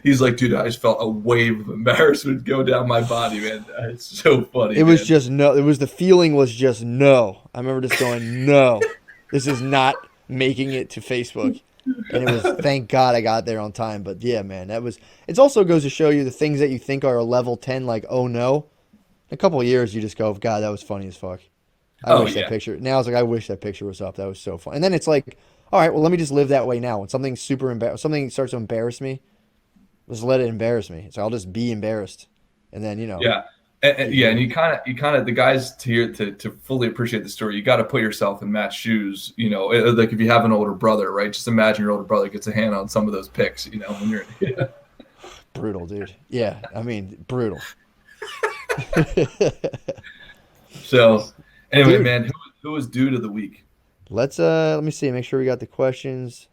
he's like, dude, I just felt a wave of embarrassment go down my body, man. It's so funny. It was just no. It was the feeling was just no. I remember just going, no, this is not making it to Facebook. And it was, thank God I got there on time. But yeah, man, it also goes to show you the things that you think are a level 10, like, oh no, in a couple of years you just go, God, that was funny as fuck. I wish that picture. Now it's like, I wish that picture was up. That was so fun. And then it's like, all right, well, let me just live that way now. When something something starts to embarrass me, just let it embarrass me. So I'll just be embarrassed. And then, Yeah. And you kind of the guys to fully appreciate the story, you got to put yourself in Matt's shoes. Like if you have an older brother, right? Just imagine your older brother gets a hand on some of those pics. When you're brutal, dude. Yeah, I mean, brutal. So, anyway, dude, man, who was dude of the week? Let me see. Make sure we got the questions.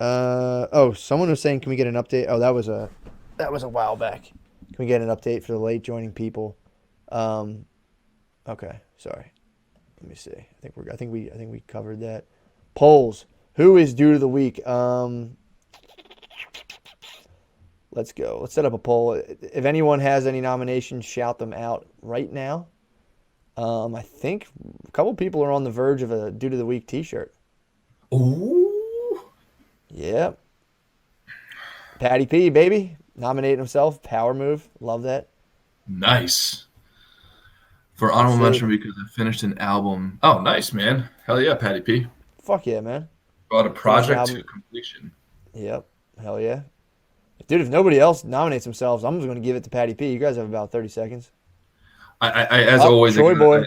Someone was saying, can we get an update? Oh, that was a while back. Can we get an update for the late joining people? Okay, sorry. Let me see. I think we covered that. Polls. Who is dude of the week? Let's go. Let's set up a poll. If anyone has any nominations, shout them out right now. I think a couple people are on the verge of a dude of the week T-shirt. Ooh. Yep. Patty P, baby. Nominating himself. Power move. Love that. Nice. For honorable mention, because I finished an album. Oh, nice, man. Hell yeah, Patty P. Fuck yeah, man. Brought a project to completion. Yep. Hell yeah. Dude, if nobody else nominates themselves, I'm just going to give it to Patty P. You guys have about 30 seconds. I as always. Troy boy.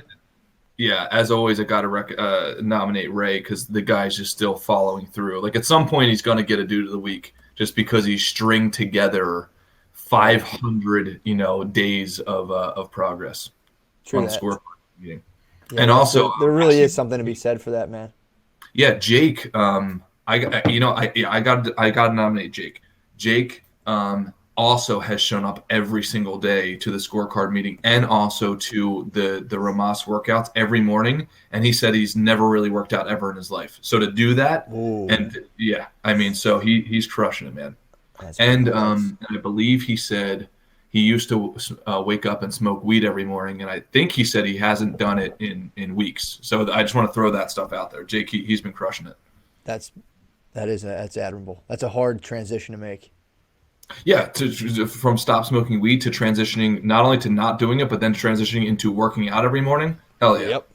yeah, as always, I got to nominate Ray because the guy's just still following through. Like at some point, he's going to get a dude of the week just because he stringed together 500, days of progress True on the that. scorecard meeting. Yeah, And also, there really is something to be said for that, man. yeah, Jake. I got to nominate Jake. Jake also has shown up every single day to the scorecard meeting and also to the Rhomas workouts every morning. And he said he's never really worked out ever in his life. So to do that, Ooh. and yeah, I mean, so he's crushing it, man. That's And nice. I believe he said he used to wake up and smoke weed every morning, and I think he said he hasn't done it in weeks. So I just want to throw that stuff out there. Jake, he's been crushing it. That's admirable. That's a hard transition to make. Yeah, from stop smoking weed to transitioning not only to not doing it, but then transitioning into working out every morning. Hell yeah. Yep.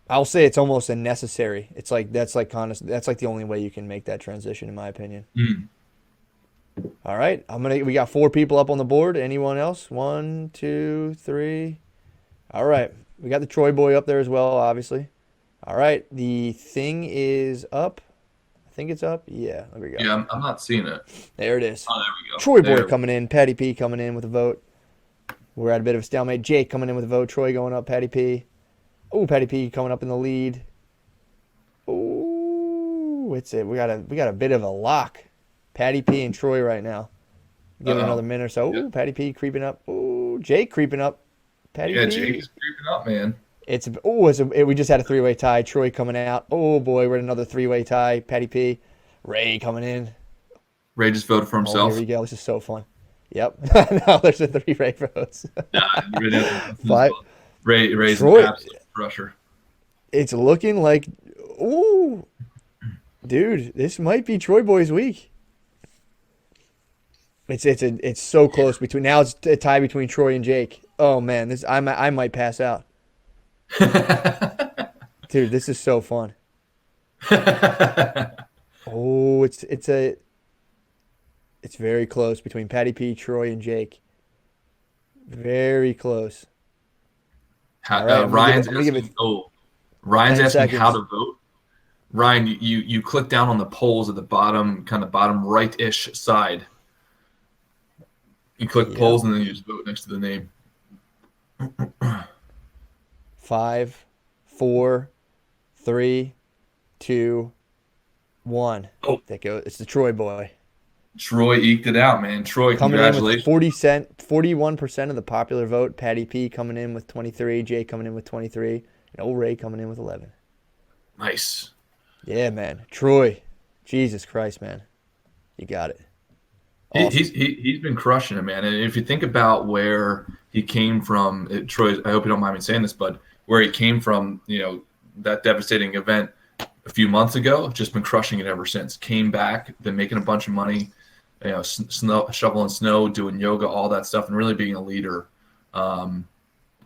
I'll say it's almost a necessary. It's like that's like the only way you can make that transition, in my opinion. Mm. All right, we got 4 people up on the board. Anyone else? 1, 2, 3. All right, we got the Troy boy up there as well, obviously. All right, the thing is up. I think it's up. Yeah, there we go. Yeah, I'm not seeing it. There it is. Oh, there we go. Troy boy There. coming in. Patty P coming in with a vote. We're at a bit of a stalemate. Jake coming in with a vote. Troy going up. Patty P. Oh, Patty P coming up in the lead. Oh, it's it. We got a bit of a lock. Patty P and Troy right now. Give it another minute or so. Ooh, Patty P creeping up. Ooh, Jake creeping up. Patty P. Jake is creeping up, man. We just had a 3-way tie. Troy coming out. Oh boy, we're at another 3-way tie. Patty P. Ray coming in. Ray just voted for Oh, himself. here we go. This is so fun. Yep. Now there's the 3 Ray votes. Ray's Troy. an absolute crusher. It's looking like, ooh, dude, this might be Troy Boy's week. It's so close between now. It's a tie between Troy and Jake. Oh man, I might pass out. Dude, this is so fun. Oh, it's very close between Patty P, Troy, and Jake. Very close. Ryan's asking how to vote. Ryan, you click down on the polls at the bottom, kind of bottom right-ish side. You click polls and then you just vote next to the name. 5, 4, 3, 2, 1. Oh. It's the Troy boy. Troy eked it out, man. Troy, Coming in congratulations. with 41% of the popular vote. Patty P coming in with 23. Jay coming in with 23. And old Ray coming in with 11. Nice. Yeah, man. Troy. Jesus Christ, man. You got it. Awesome. He's been crushing it, man. And if you think about where he came from, Troy, I hope you don't mind me saying this, but where he came from, that devastating event a few months ago, just been crushing it ever since. Came back, been making a bunch of money, shoveling snow, doing yoga, all that stuff, and really being a leader for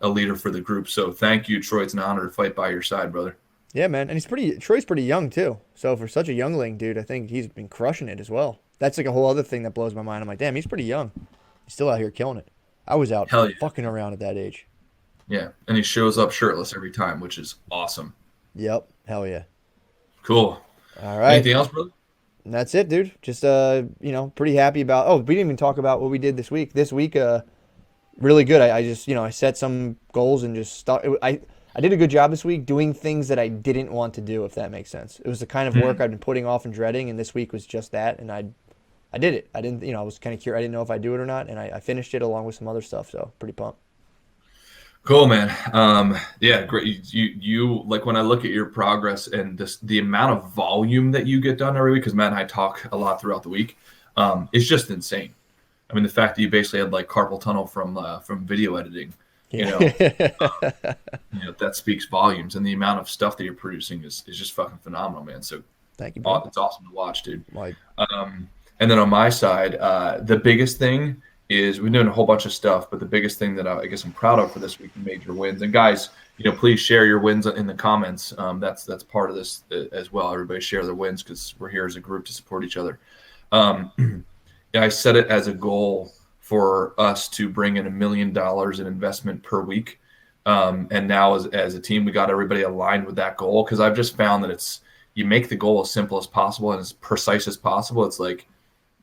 the group. So thank you, Troy. It's an honor to fight by your side, brother. Yeah, man. And Troy's pretty young too. So for such a youngling, dude, I think he's been crushing it as well. That's like a whole other thing that blows my mind. I'm like, damn, he's pretty young. He's still out here killing it. I was out fucking around at that age. Yeah, and he shows up shirtless every time, which is awesome. Yep. Hell yeah. Cool. All right. Anything else, brother? And that's it, dude. Just pretty happy about. Oh, we didn't even talk about what we did this week. This week, really good. I just I set some goals and just I did a good job this week doing things that I didn't want to do, if that makes sense. It was the kind of work I've been putting off and dreading, and this week was just that. And I did it. I didn't. I was kind of curious. I didn't know if I'd do it or not, and I finished it along with some other stuff. So pretty pumped. Cool, man. Yeah, great. You like when I look at your progress and the amount of volume that you get done every week, because Matt and I talk a lot throughout the week, it's just insane. I mean, the fact that you basically had like carpal tunnel from video editing, that speaks volumes, and the amount of stuff that you're producing is just fucking phenomenal, man. So thank you, bro. It's awesome to watch, dude. Like, and then on my side, the biggest thing is we're doing a whole bunch of stuff, but the biggest thing that I guess I'm proud of for this week, major wins. And guys, please share your wins in the comments. That's part of this as well. Everybody share their wins because we're here as a group to support each other. I set it as a goal for us to bring in $1 million in investment per week. And now as a team, we got everybody aligned with that goal, because I've just found that you make the goal as simple as possible and as precise as possible. It's like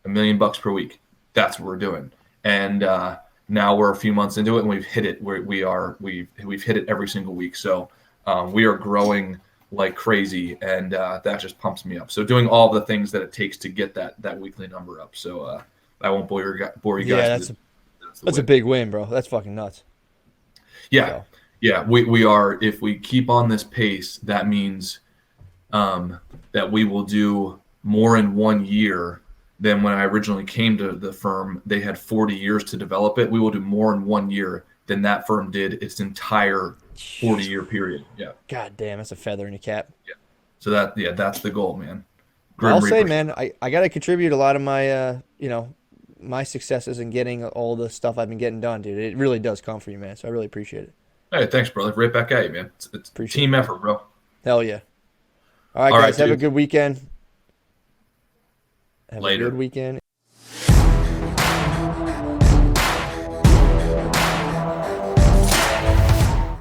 $1 million per week. That's what we're doing. And now we're a few months into it, and we've hit it. We've hit it every single week. So we are growing like crazy, and that just pumps me up. So doing all the things that it takes to get that weekly number up. So I won't bore you guys. Yeah, that's a big win, bro. That's fucking nuts. Yeah. So. Yeah, we are. If we keep on this pace, that means that we will do more in 1 year than when I originally came to the firm. They had 40 years to develop it. We will do more in 1 year than that firm did its entire 40-year period. Yeah. God damn, that's a feather in your cap. Yeah. So that's the goal, man. I'll say, man, I got to contribute a lot of my, my successes in getting all the stuff I've been getting done, dude. It really does come for you, man. So I really appreciate it. Hey, thanks, brother. Right back at you, man. It's team effort, bro. Hell yeah. All right, guys. Have a good weekend. Have Later. a good weekend.